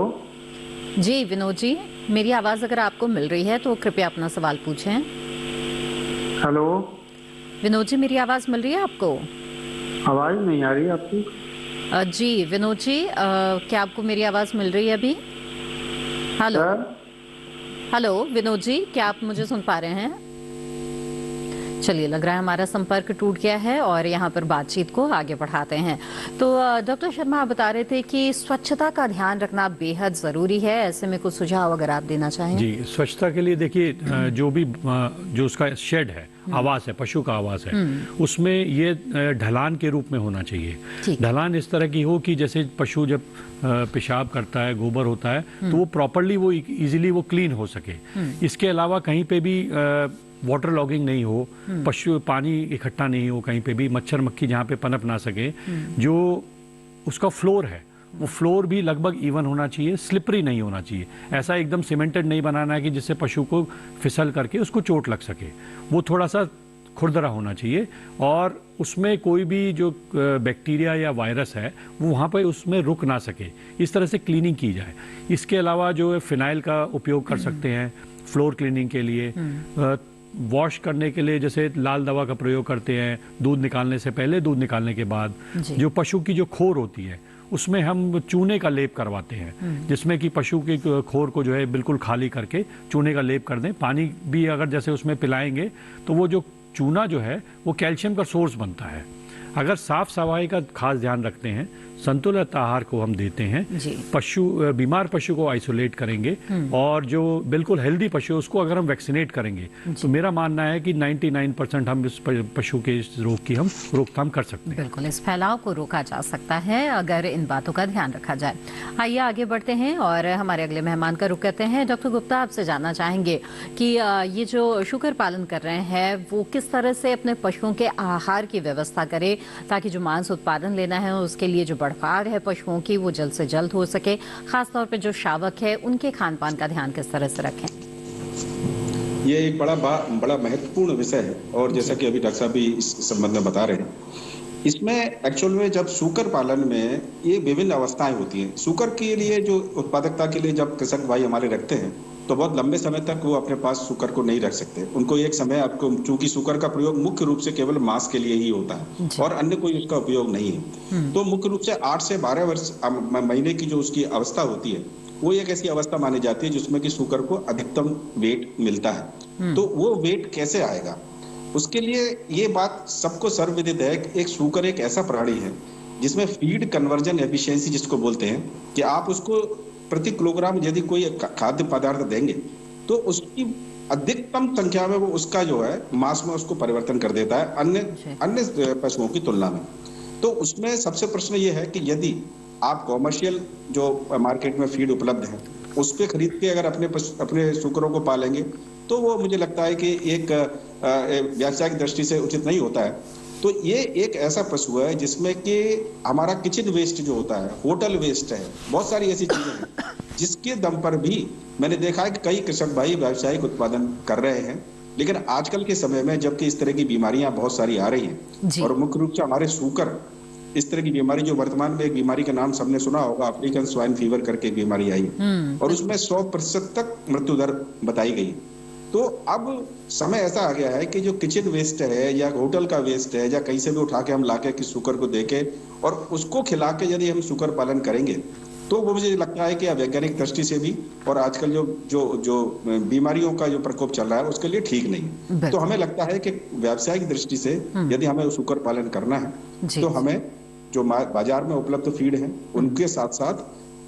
जी विनोद जी, मेरी आवाज अगर आपको मिल रही है तो कृपया अपना सवाल पूछें। हेलो विनोद जी, मेरी आवाज मिल रही है आपको? आवाज नहीं आ रही आपकी। जी विनोद जी, क्या आपको मेरी आवाज मिल रही है अभी? हेलो हेलो विनोद जी, क्या आप मुझे सुन पा रहे हैं? चलिए, लग रहा है हमारा संपर्क टूट गया है और यहाँ पर बातचीत को आगे बढ़ाते हैं। तो डॉक्टर शर्मा, आप बता रहे थे कि स्वच्छता का ध्यान रखना बेहद जरूरी है, ऐसे में कुछ सुझाव अगर आप देना चाहें। जी, स्वच्छता के लिए देखिए, जो उसका शेड है, आवास है, पशु का आवास है, उसमें ये ढलान के रूप में होना चाहिए। ढलान इस तरह की हो कि जैसे पशु जब पेशाब करता है, गोबर होता है, तो वो प्रॉपरली वो इजीली वो क्लीन हो सके। इसके अलावा कहीं पे भी वाटर लॉगिंग नहीं हो, पशु पानी इकट्ठा नहीं हो, कहीं पे भी मच्छर मक्खी जहाँ पे पनप ना सके। जो उसका फ्लोर है वो फ्लोर भी लगभग इवन होना चाहिए, स्लिपरी नहीं होना चाहिए। ऐसा एकदम सीमेंटेड नहीं बनाना है कि जिससे पशु को फिसल करके उसको चोट लग सके। वो थोड़ा सा खुरदरा होना चाहिए और उसमें कोई भी जो बैक्टीरिया या वायरस है वो वहाँ पर उसमें रुक ना सके, इस तरह से क्लीनिंग की जाए। इसके अलावा जो फिनाइल का उपयोग कर सकते हैं फ्लोर क्लीनिंग के लिए। वॉश करने के लिए जैसे लाल दवा का प्रयोग करते हैं, दूध निकालने से पहले, दूध निकालने के बाद। जो पशु की जो खोर होती है उसमें हम चूने का लेप करवाते हैं, जिसमें कि पशु की खोर को जो है बिल्कुल खाली करके चूने का लेप कर दें। पानी भी अगर जैसे उसमें पिलाएंगे तो वो जो चूना जो है वो कैल्शियम का सोर्स बनता है। अगर साफ सफाई का खास ध्यान रखते हैं, संतुलित आहार को हम देते हैं, बीमार पशु को आइसोलेट करेंगे और जो बिल्कुल हेल्दी पशु है उसको अगर हम वैक्सीनेट करेंगे तो मेरा मानना है कि 99% हम इस पशु के इस रोग की हम रोकथाम कर सकते हैं। बिल्कुल, इस फैलाव को रोका जा सकता है अगर इन बातों का ध्यान रखा जाए। आइए आगे बढ़ते हैं और हमारे अगले मेहमान का रुख करते हैं। डॉक्टर गुप्ता, आपसे जानना चाहेंगे कि ये जो शुकर पालन कर रहे हैं वो किस तरह से अपने पशुओं के आहार की व्यवस्था करे ताकि जो मांस उत्पादन लेना है उसके लिए जो बढ़पार है पशुओं की वो जल्द से जल्द हो सके। खासतौर पे जो शावक है उनके खान पान का ध्यान किस तरह से रखें? ये एक बड़ा महत्वपूर्ण विषय है और जैसा कि अभी डॉक्टर साहब भी इस संबंध में बता रहे हैं, इसमें एक्चुअल में जब सूकर पालन में ये विभिन्न अवस्थाएं होती हैं। सूकर के लिए जो उत्पादकता के लिए जब कृषक भाई हमारे रखते हैं तो बहुत लंबे समय तक वो अपने पास सूकर को नहीं रख सकते। उनको एक समय आपको, चूंकि सूकर का प्रयोग मुख्य रूप से केवल मांस के लिए ही होता है और अन्य कोई उसका उपयोग नहीं है, तो मुख्य रूप से 8 से 12 महीने की जो उसकी अवस्था होती है वो एक ऐसी अवस्था मानी जाती है जिसमें कि सूकर को अधिकतम वेट मिलता है। तो वो वेट कैसे आएगा, उसके लिए ये बात सबको सर्वविदित है कि एक सूकर एक ऐसा प्राणी है जिसमें फीड कन्वर्जन एफिशिएंसी जिसको बोलते हैं कि आप उसको प्रति किलोग्राम यदि कोई खाद्य पदार्थ देंगे तो उसकी अधिकतम संख्या में वो उसका जो है मांस में उसको परिवर्तन कर देता है अन्य पशुओं की तुलना में। तो उसमें सबसे प्रश्न ये है कि यदि आप कॉमर्शियल जो मार्केट में फीड उपलब्ध है उस पे खरीद के अगर अपने सूकरों को पालेंगे तो वो मुझे लगता है कि एक व्यावसायिक दृष्टि से उचित नहीं होता है। तो ये एक ऐसा पशु है जिसमें कि हमारा किचन वेस्ट जो होता है, होटल वेस्ट है, बहुत सारी ऐसी चीजें हैं जिसके दम पर भी मैंने देखा है कि कई कृषक भाई व्यावसायिक उत्पादन कर रहे हैं। लेकिन आजकल के समय में जबकि इस तरह की बीमारियां बहुत सारी आ रही हैं और मुख्य रूप से हमारे सूकर, इस तरह की बीमारी जो वर्तमान में एक बीमारी का नाम सबने सुना होगा, अफ्रीकन स्वाइन फीवर करके एक बीमारी आई और उसमें 100% तक मृत्यु दर बताई गई। तो अब समय ऐसा आ गया है कि जो किचन वेस्ट है या होटल का वेस्ट है या कहीं से भी उठा के हम लाके किस सूकर को देके और उसको खिला के यदि हम सूकर पालन करेंगे तो वो मुझे लगता है कि वैज्ञानिक दृष्टि से भी और आजकल जो बीमारियों का जो प्रकोप चल रहा है उसके लिए ठीक नहीं। तो हमें लगता है कि व्यावसायिक दृष्टि से यदि हमें सूकर पालन करना है तो हमें जो बाजार में उपलब्ध फीड है उनके साथ साथ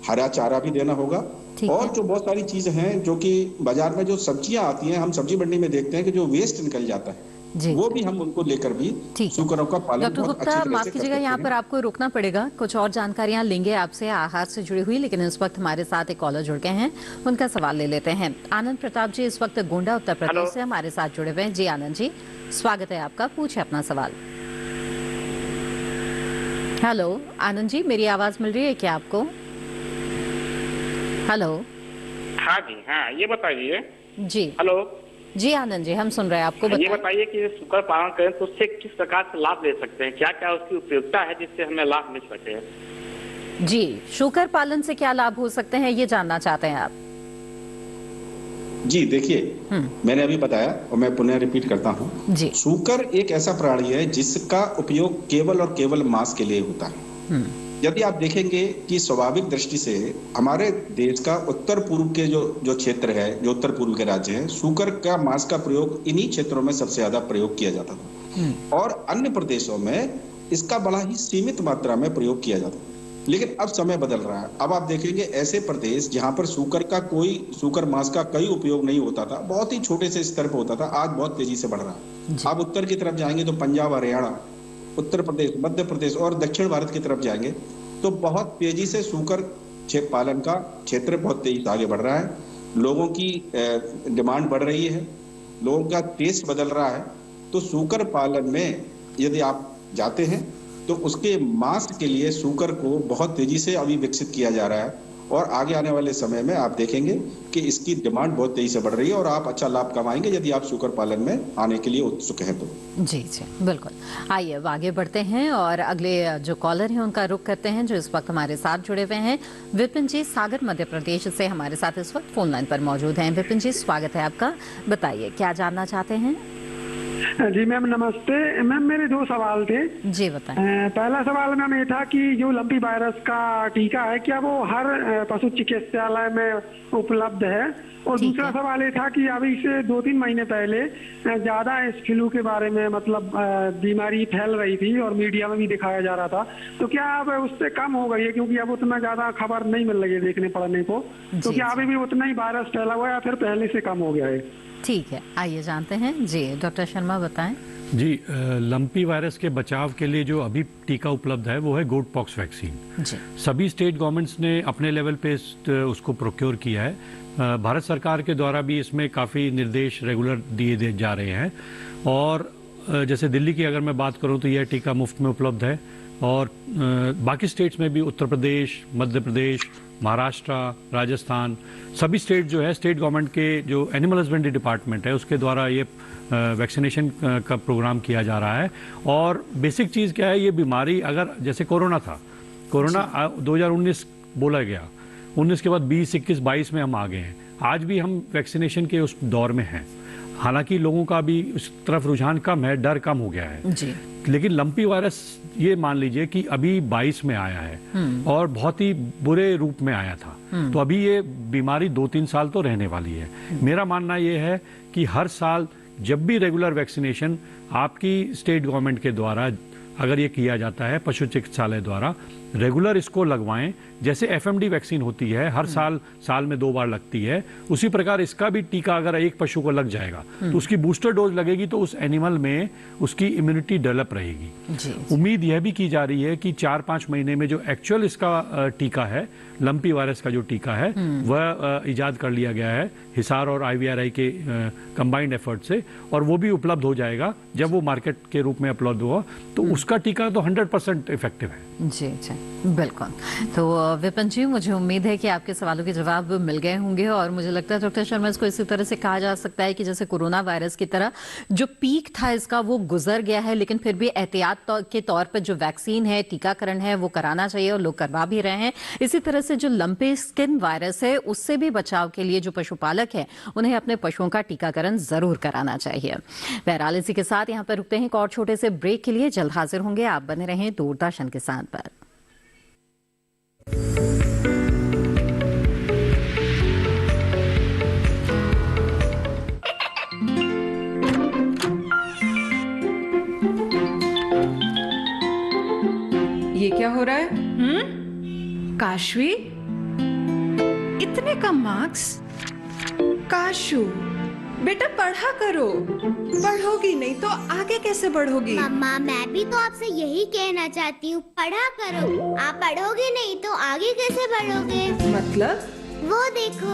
हरा चारा भी देना होगा और जो बहुत सारी चीजें हैं जो कि बाजार में जो सब्जियां आती हैं, हम सब्जी मंडी में देखते हैं कि जो वेस्ट निकल जाता है वो भी हम उनको लेकर भी सूकरों का पालन डॉक्टर गुप्ता, माफ कीजिएगा, यहाँ पर आपको रुकना पड़ेगा। कुछ और जानकारियां लेंगे आपसे आहार से जुड़ी हुई, लेकिन इस वक्त हमारे साथ एक कॉलर जुड़ गए हैं, उनका सवाल ले लेते हैं। आनंद प्रताप जी इस वक्त गोंडा उत्तर प्रदेश से हमारे साथ जुड़े हुए हैं। जी आनंद जी, स्वागत है आपका, पूछे अपना सवाल। हेलो आनंद जी, मेरी आवाज मिल रही है क्या आपको? हेलो। हाँ जी, हाँ ये बताइए। जी हेलो जी आनंद जी, हम सुन रहे हैं आपको। ये बताइए कि सूकर पालन करें तो उससे किस प्रकार से लाभ ले सकते हैं, क्या क्या उसकी उपयोगिता है जिससे हमें लाभ मिल सके? जी, सूकर पालन से क्या लाभ हो सकते हैं ये जानना चाहते हैं आप? जी देखिए, मैंने अभी बताया और मैं पुनः रिपीट करता हूँ, सूकर एक ऐसा प्राणी है जिसका उपयोग केवल और केवल मांस के लिए होता है। यदि आप देखेंगे कि स्वाभाविक दृष्टि से हमारे देश का उत्तर पूर्व के जो क्षेत्र है, जो उत्तर पूर्व के राज्य हैं, सूकर का मांस का प्रयोग इन्हीं क्षेत्रों में सबसे ज्यादा प्रयोग किया जाता था और अन्य प्रदेशों में इसका बड़ा ही सीमित मात्रा में प्रयोग किया जाता था। लेकिन अब समय बदल रहा है। अब आप देखेंगे ऐसे प्रदेश जहां पर सूकर मांस का कोई उपयोग नहीं होता था, बहुत ही छोटे से स्तर पर होता था, आज बहुत तेजी से बढ़ रहा है। आप उत्तर की तरफ जाएंगे तो पंजाब, हरियाणा, उत्तर प्रदेश, मध्य प्रदेश और दक्षिण भारत की तरफ जाएंगे तो बहुत तेजी से सूकर पालन का क्षेत्र बहुत तेजी से आगे बढ़ रहा है। लोगों की डिमांड बढ़ रही है, लोगों का टेस्ट बदल रहा है। तो सूकर पालन में यदि आप जाते हैं तो उसके मांस के लिए सूकर को बहुत तेजी से अभी विकसित किया जा रहा है और आगे आने वाले समय में आप देखेंगे कि इसकी डिमांड बहुत तेजी से बढ़ रही है और आप अच्छा लाभ कमाएंगे यदि आप सूकर पालन में आने के लिए उत्सुक हैं तो। जी जी बिल्कुल। आइए अब आगे बढ़ते हैं और अगले जो कॉलर हैं उनका रुख करते हैं जो इस वक्त हमारे साथ जुड़े हुए हैं। विपिन जी सागर मध्य प्रदेश से हमारे साथ इस वक्त फोन लाइन पर मौजूद हैं। विपिन जी स्वागत है आपका, बताइए क्या जानना चाहते हैं? जी मैम नमस्ते मैम, मेरे दो सवाल थे। जी बताएं। पहला सवाल मैम ये था कि जो लंपी वायरस का टीका है क्या वो हर पशु चिकित्सालय में उपलब्ध है? और दूसरा सवाल ये था कि अभी से 2-3 महीने पहले ज्यादा इस फ्लू के बारे में मतलब बीमारी फैल रही थी और मीडिया में भी दिखाया जा रहा था, तो क्या अब उससे कम हो गई है क्योंकि अब उतना ज्यादा खबर नहीं मिल रही है देखने पड़ने को, तो क्या अभी भी उतना ही वायरस फैला हुआ है या फिर पहले से कम हो गया है? ठीक है, आइए जानते हैं। जी डॉक्टर शर्मा बताएं। जी, लंपी वायरस के बचाव के लिए जो अभी टीका उपलब्ध है वो है गोट पॉक्स वैक्सीन। सभी स्टेट गवर्नमेंट्स ने अपने लेवल पे उसको प्रोक्योर किया है। भारत सरकार के द्वारा भी इसमें काफ़ी निर्देश रेगुलर दिए जा रहे हैं और जैसे दिल्ली की अगर मैं बात करूं तो यह टीका मुफ्त में उपलब्ध है और बाकी स्टेट्स में भी उत्तर प्रदेश, मध्य प्रदेश, महाराष्ट्र, राजस्थान, सभी स्टेट जो है स्टेट गवर्नमेंट के जो एनिमल हस्बेंड्री डिपार्टमेंट है उसके द्वारा ये वैक्सीनेशन का प्रोग्राम किया जा रहा है। और बेसिक चीज़ क्या है, ये बीमारी अगर जैसे कोरोना था, कोरोना 2019 बोला गया, 19 के बाद 20, 21, 22 में हम आ गए हैं। आज भी हम वैक्सीनेशन के उस दौर में हैं, हालांकि लोगों का भी उस तरफ रुझान कम है, डर कम हो गया है जी। लेकिन लंपी वायरस ये मान लीजिए कि अभी 22 में आया है और बहुत ही बुरे रूप में आया था, तो अभी ये बीमारी 2-3 साल तो रहने वाली है। मेरा मानना ये है कि हर साल जब भी रेगुलर वैक्सीनेशन आपकी स्टेट गवर्नमेंट के द्वारा अगर ये किया जाता है पशु चिकित्सालय द्वारा, रेगुलर इसको लगवाएं। जैसे एफएमडी वैक्सीन होती है हर साल में 2 बार लगती है, उसी प्रकार इसका भी टीका अगर एक पशु को लग जाएगा तो उसकी बूस्टर डोज लगेगी तो उस एनिमल में उसकी इम्यूनिटी डेवलप रहेगी। उम्मीद यह भी की जा रही है कि 4-5 महीने में जो एक्चुअल इसका टीका है, लंपी वायरस का जो टीका है वह इजाद कर लिया गया है हिसार और IVRI के कंबाइंड एफर्ट से, और वो भी उपलब्ध हो जाएगा जब वो मार्केट के रूप में उपलब्ध हुआ तो उसका टीका तो 100% इफेक्टिव है। जी जी बिल्कुल। तो विपिन जी, मुझे उम्मीद है कि आपके सवालों के जवाब मिल गए होंगे, और मुझे लगता है डॉक्टर शर्मा इसको इसी तरह से कहा जा सकता है कि जैसे कोरोना वायरस की तरह जो पीक था इसका वो गुजर गया है, लेकिन फिर भी एहतियात के तौर पर जो वैक्सीन है, टीकाकरण है, वो कराना चाहिए और लोग करवा भी रहे हैं। इसी तरह से जो लंपी स्किन वायरस है उससे भी बचाव के लिए जो पशुपालक है उन्हें अपने पशुओं का टीकाकरण जरूर कराना चाहिए। बहरहाल इसी के साथ यहाँ पर रुकते हैं एक और छोटे से ब्रेक के लिए, जल्द हाजिर होंगे। आप बने रहें दूरदर्शन के साथ पर। ये क्या हो रहा है? काशवी, इतने कम मार्क्स? काशू बेटा पढ़ा करो, पढ़ोगी नहीं तो आगे कैसे बढ़ोगी? मम्मा मैं भी तो आपसे यही कहना चाहती हूँ, पढ़ा करो। आप पढ़ोगे नहीं तो आगे कैसे बढ़ोगे? मतलब? वो देखो,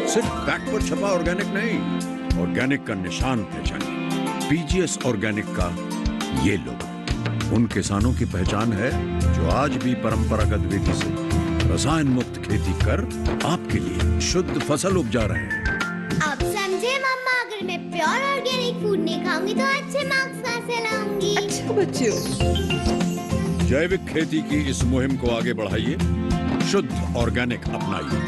सिर्फ बैक पर छपा ऑर्गेनिक नहीं, ऑर्गेनिक का निशान पहचानिए। PGS ऑर्गेनिक का ये लोगो उन किसानों की पहचान है जो आज भी परंपरागत विधि से रसायन मुक्त खेती कर आपके लिए शुद्ध फसल उपजा रहे हैं। अब समझे मम्मा, अगर मैं प्योर ऑर्गेनिक फूड नहीं खाऊंगी तो अच्छे मार्क्स कहाँ से लाऊंगी? अच्छा बच्चों, जैविक खेती की इस मुहिम को आगे बढ़ाइए, शुद्ध ऑर्गेनिक अपनाइए।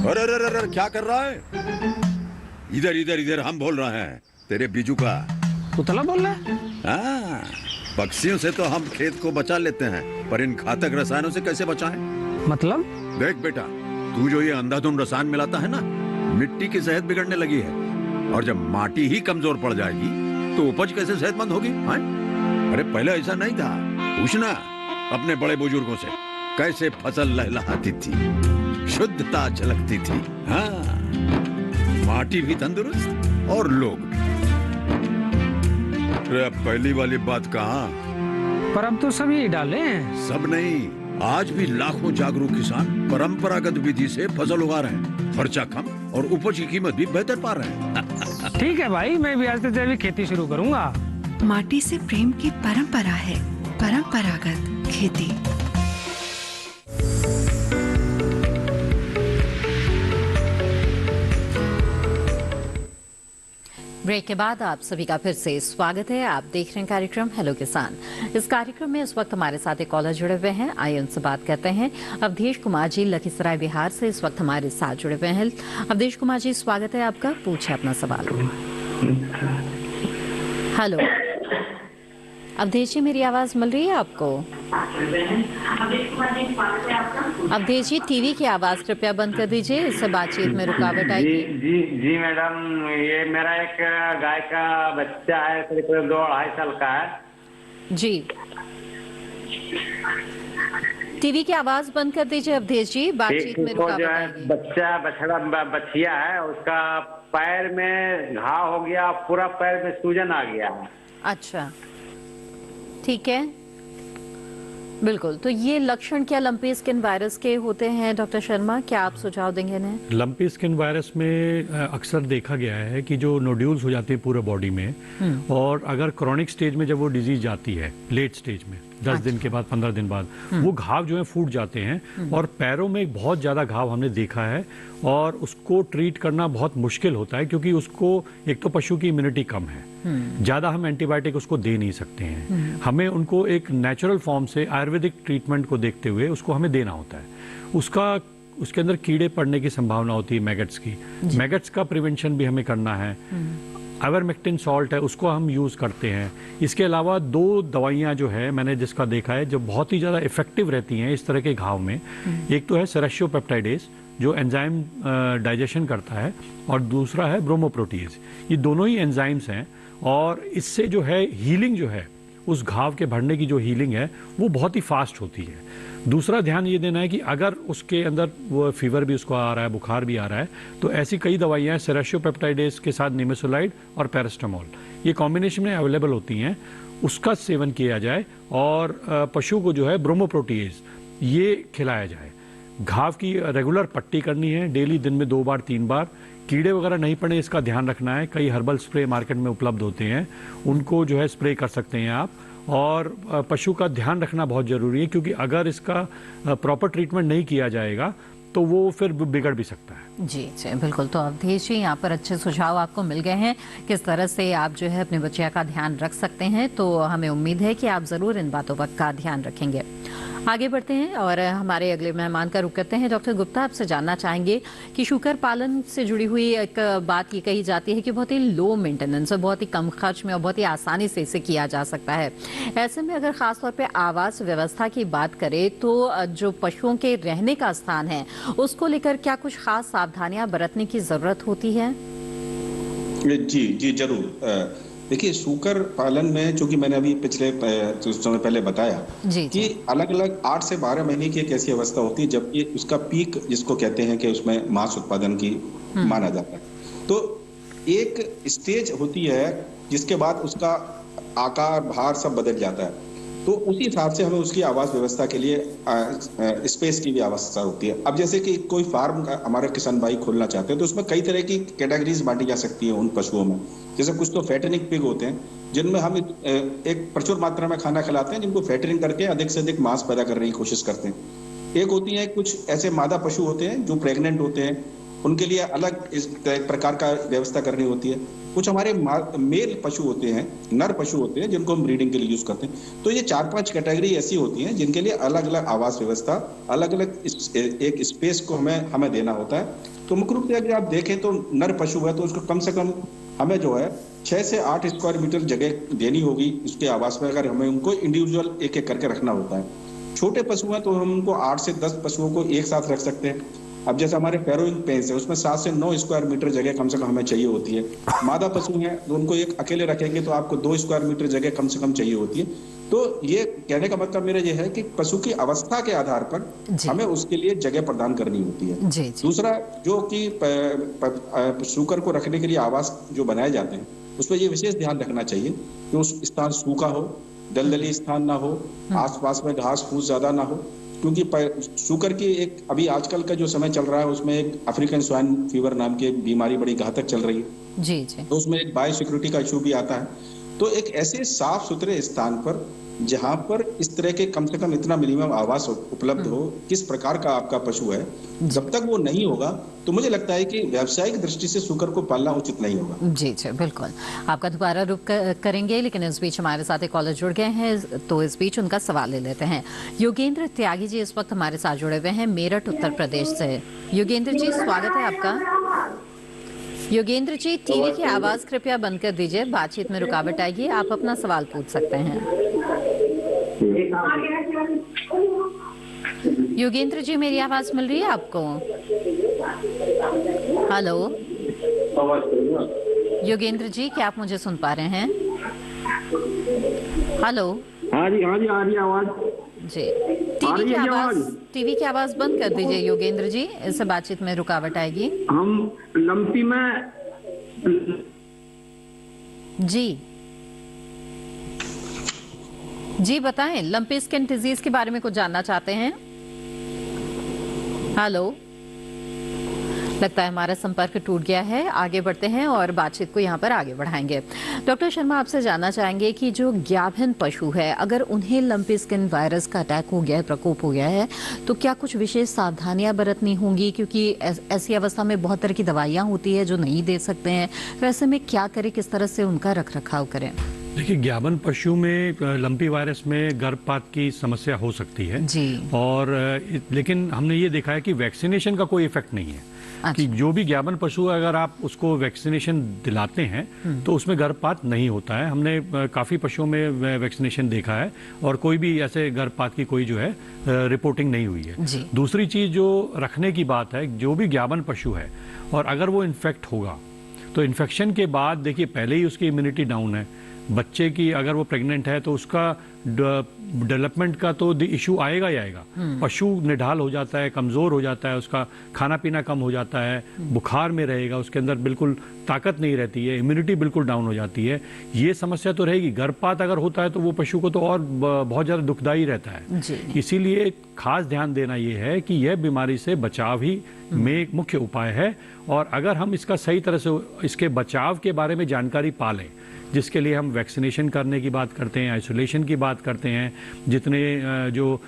अरे अरे अरे क्या कर रहा है? इधर इधर इधर, हम बोल रहे हैं तेरे बीजू का। पुतला बोल रहा है? हाँ, पक्षियों से तो हम खेत को बचा लेते हैं, पर इन घातक रसायनों से कैसे बचाएं? मतलब? देख बेटा, तू जो ये अंधाधुंध रसायन मिलाता है ना, मिट्टी की सेहत बिगड़ने लगी है, और जब माटी ही कमजोर पड़ जाएगी तो उपज कैसे सेहतमंद होगी? अरे पहले ऐसा नहीं था, पूछना अपने बड़े बुजुर्गों से, कैसे फसल लहलहाती थी, शुद्धता झलकती थी। हाँ, माटी भी तंदुरुस्त और लोग भी। अरे पहली वाली बात कहाँ? पर अब तो सभी डाले हैं। सब नहीं, आज भी लाखों जागरूक किसान परंपरागत विधि से फसल उगा रहे हैं, खर्चा कम और उपज की कीमत भी बेहतर पा रहे हैं। ठीक है भाई, मैं भी आज से जैविक खेती शुरू करूंगा। माटी से प्रेम की परंपरा है परंपरागत खेती। ब्रेक के बाद आप सभी का फिर से स्वागत है। आप देख रहे हैं कार्यक्रम हेलो किसान। इस कार्यक्रम में इस वक्त हमारे साथ एक कॉलर जुड़े हुए हैं, आइए उनसे बात करते हैं। अवधेश कुमार जी लखीसराय बिहार से इस वक्त हमारे साथ जुड़े हुए हैं। अवधेश कुमार जी, स्वागत है आपका, पूछे अपना सवाल। हेलो अवधेश जी, मेरी आवाज मिल रही है आपको? अवधेश जी, टीवी की आवाज कृपया बंद कर दीजिए, इससे बातचीत में रुकावट आएगी। जी जी मैडम, ये मेरा एक गाय का बच्चा है, करीब 2-2.5 साल का है। जी, टीवी की आवाज बंद कर दीजिए अवधेश जी, बातचीत में रुकावट आएगी। बच्चा बछड़ा बछिया है, उसका पैर में घाव हो गया, पूरा पैर में सूजन आ गया है। अच्छा, ठीक है, बिल्कुल। तो ये लक्षण क्या लंपी स्किन वायरस के होते हैं डॉक्टर शर्मा, क्या आप सुझाव देंगे इन्हें? लंपी स्किन वायरस में अक्सर देखा गया है कि जो नोड्यूल्स हो जाते हैं पूरे बॉडी में, और अगर क्रॉनिक स्टेज में जब वो डिजीज जाती है, लेट स्टेज में 10 दिन के बाद 15 दिन बाद वो घाव जो है फूट जाते हैं, और पैरों में बहुत ज़्यादा घाव हमने देखा है, और उसको ट्रीट करना बहुत मुश्किल होता है क्योंकि उसको एक तो पशु की इम्यूनिटी कम है, ज़्यादा हम एंटीबायोटिक उसको दे नहीं सकते हैं, हमें उनको एक नेचुरल फॉर्म से आयुर्वेदिक ट्रीटमेंट को देखते हुए उसको हमें देना होता है। उसके अंदर कीड़े पड़ने की संभावना होती है, मैगट्स की, मैगट्स का प्रिवेंशन भी हमें करना है। आइवरमेक्टिन सॉल्ट है, उसको हम यूज़ करते हैं। इसके अलावा 2 दवाइयाँ जो है मैंने जिसका देखा है जो बहुत ही ज़्यादा इफेक्टिव रहती हैं इस तरह के घाव में, एक तो है सेरेशियोपेप्टाइडेस जो एंजाइम डाइजेशन करता है, और दूसरा है ब्रोमोप्रोटीज। ये दोनों ही एंजाइम्स हैं और इससे जो है हीलिंग जो है, उस घाव के भरने की जो हीलिंग है वो बहुत ही फास्ट होती है। दूसरा ध्यान ये देना है कि अगर उसके अंदर वो फीवर भी उसको आ रहा है, बुखार भी आ रहा है, तो ऐसी कई दवाइयाँ हैं सेरेशियोपेप्टाइडेस के साथ निमेसोलाइड और पैरास्टामोल, ये कॉम्बिनेशन में अवेलेबल होती हैं, उसका सेवन किया जाए और पशु को जो है ब्रोमोप्रोटीज ये खिलाया जाए। घाव की रेगुलर पट्टी करनी है, डेली दिन में 2 बार 3 बार। कीड़े वगैरह नहीं पड़े इसका ध्यान रखना है। कई हर्बल स्प्रे मार्केट में उपलब्ध होते हैं, उनको जो है स्प्रे कर सकते हैं आप। और पशु का ध्यान रखना बहुत ज़रूरी है, क्योंकि अगर इसका प्रॉपर ट्रीटमेंट नहीं किया जाएगा तो वो फिर बिगड़ भी सकता है। जी जी बिल्कुल। तो अवधेश जी, यहाँ पर अच्छे सुझाव आपको मिल गए हैं किस तरह से आप जो है अपने बच्चे का ध्यान रख सकते हैं। तो हमें उम्मीद है कि आप ज़रूर इन बातों का ध्यान रखेंगे। आगे बढ़ते हैं और हमारे अगले मेहमान का रुख करते हैं। डॉक्टर गुप्ता, आपसे जानना चाहेंगे कि शूकर पालन से जुड़ी हुई एक बात ये कही जाती है कि बहुत ही लो मेंटेनेंस और बहुत ही कम खर्च में और बहुत ही आसानी से इसे किया जा सकता है। ऐसे में अगर खासतौर पे आवास व्यवस्था की बात करें तो जो पशुओं के रहने का स्थान है उसको लेकर क्या कुछ खास सावधानियां बरतने की जरूरत होती है? जी जी जरूर। देखिए, शूकर पालन में, चूंकि मैंने अभी पिछले कुछ समय पहले बताया कि अलग अलग 8 से 12 महीने की एक ऐसी अवस्था होती है जब ये उसका पीक जिसको कहते हैं कि उसमें मांस उत्पादन की माना जाता है। तो एक स्टेज होती है जिसके बाद उसका आकार, भार सब बदल जाता है। तो उसी हिसाब से हमें उसकी आवास व्यवस्था के लिए स्पेस की भी आवश्यकता होती है। अब जैसे कि कोई फार्म हमारे किसान भाई खोलना चाहते हैं तो उसमें कई तरह की कैटेगरीज बांटी जा सकती है उन पशुओं में। जैसे कुछ तो फैटनिंग पिग होते हैं जिनमें हम एक प्रचुर मात्रा में खाना खिलाते हैं, जिनको फैटनिंग करके अधिक से अधिक मांस पैदा करने की कोशिश करते हैं। एक होती है कुछ ऐसे मादा पशु होते हैं जो प्रेग्नेंट होते हैं, उनके लिए अलग इस प्रकार का व्यवस्था करनी होती है। कुछ हमारे मेल पशु होते हैं, नर पशु होते हैं, जिनको हम ब्रीडिंग के लिए यूज करते हैं। तो ये 4-5 कैटेगरी ऐसी होती हैं जिनके लिए अलग अलग आवास व्यवस्था, अलग अलग एक स्पेस को हमें देना होता है। तो मुख्य रूप से अगर आप देखें तो नर पशु है तो उसको कम से कम हमें जो है 6 से 8 स्क्वायर मीटर जगह देनी होगी उसके आवास में, अगर हमें उनको इंडिविजुअल एक एक करके रखना होता है। छोटे पशु हैं तो हम उनको 8 से 10 पशुओं को एक साथ रख सकते हैं। अब जैसे हमारे फैरोइंग पेंस है उसमें 7 से 9 स्क्वायर मीटर जगह कम से कम हमें चाहिए होती है। मादा पशु हैं तो उनको एक अकेले रखेंगे तो आपको 2 स्क्वायर मीटर जगह कम से कम चाहिए होती है। तो ये कहने का मतलब मेरा ये है कि पशु की अवस्था के आधार पर हमें उसके लिए जगह प्रदान करनी होती है। जी। दूसरा, जो कि शूकर को रखने के लिए आवास जो बनाए जाते हैं उसमें ये विशेष ध्यान रखना चाहिए कि उस स्थान सूखा हो, दलदली स्थान ना हो, आसपास में घास फूस ज्यादा ना हो, क्योंकि शूकर की एक अभी आजकल का जो समय चल रहा है उसमें एक अफ्रीकन स्वाइन फीवर नाम की बीमारी बड़ी घातक चल रही है। जी जी। तो उसमें एक बायोसिक्योरिटी का इशू भी आता है। तो एक ऐसे साफ सुथरे स्थान पर जहां पर इस तरह के कम से कम इतना मिनिमम आवास उपलब्ध हो, किस प्रकार का आपका पशु है, जब तक वो नहीं होगा तो मुझे लगता है कि व्यावसायिक दृष्टि से शूकर को पालना उचित नहीं होगा। जी जी बिल्कुल। आपका दोबारा रुख करेंगे, लेकिन इस बीच हमारे साथ एक कॉलर जुड़ गए हैं तो इस बीच उनका सवाल ले लेते हैं। योगेंद्र त्यागी जी इस वक्त हमारे साथ जुड़े हुए हैं मेरठ उत्तर प्रदेश से। योगेंद्र जी, स्वागत है आपका। योगेंद्र जी, टीवी की आवाज कृपया बंद कर दीजिए, बातचीत में रुकावट आएगी। आप अपना सवाल पूछ सकते हैं। योगेंद्र जी, मेरी आवाज मिल रही है आपको? हेलो योगेंद्र जी, क्या आप मुझे सुन पा रहे हैं? हेलो। हाँ जी हाँ जी आ रही है आवाज जी। टीवी की आवाज बंद कर दीजिए योगेंद्र जी, इससे बातचीत में रुकावट आएगी। हम लंपी में जी बताएं, लंपी स्किन डिजीज के बारे में कुछ जानना चाहते हैं? हेलो, लगता है हमारा संपर्क टूट गया है। आगे बढ़ते हैं और बातचीत को यहाँ पर आगे बढ़ाएंगे। डॉक्टर शर्मा, आपसे जानना चाहेंगे कि जो ज्ञाभन पशु है, अगर उन्हें लंपी स्किन वायरस का अटैक हो गया है, प्रकोप हो गया है, तो क्या कुछ विशेष सावधानियां बरतनी होंगी? क्योंकि ऐसी अवस्था में बहुत तरह की दवाइयां होती है जो नहीं दे सकते हैं। तो ऐसे में क्या करें, किस तरह से उनका रख रखाव करें? देखिए, ज्ञाभन पशु में लंपी वायरस में गर्भपात की समस्या हो सकती है जी। और लेकिन हमने ये देखा है कि वैक्सीनेशन का कोई इफेक्ट नहीं है। कि जो भी ज्ञापन पशु अगर आप उसको वैक्सीनेशन दिलाते हैं तो उसमें गर्भपात नहीं होता है। हमने काफ़ी पशुओं में वैक्सीनेशन देखा है और कोई भी ऐसे गर्भपात की कोई जो है रिपोर्टिंग नहीं हुई है। दूसरी चीज़ जो रखने की बात है, जो भी ज्ञापन पशु है और अगर वो इन्फेक्ट होगा तो इन्फेक्शन के बाद देखिए पहले ही उसकी इम्यूनिटी डाउन है। बच्चे की अगर वो प्रेग्नेंट है तो उसका डेवलपमेंट का तो इशू आएगा ही आएगा। पशु निढाल हो जाता है, कमज़ोर हो जाता है, उसका खाना पीना कम हो जाता है, बुखार में रहेगा, उसके अंदर बिल्कुल ताकत नहीं रहती है, इम्यूनिटी बिल्कुल डाउन हो जाती है। ये समस्या तो रहेगी। गर्भपात अगर होता है तो वो पशु को तो और बहुत ज़्यादा दुखदायी रहता है। इसीलिए खास ध्यान देना ये है कि यह बीमारी से बचाव ही में एक मुख्य उपाय है। और अगर हम इसका सही तरह से इसके बचाव के बारे में जानकारी पा लें, जिसके लिए हम वैक्सीनेशन करने की बात करते हैं, आइसोलेशन की बात करते हैं, जितने जो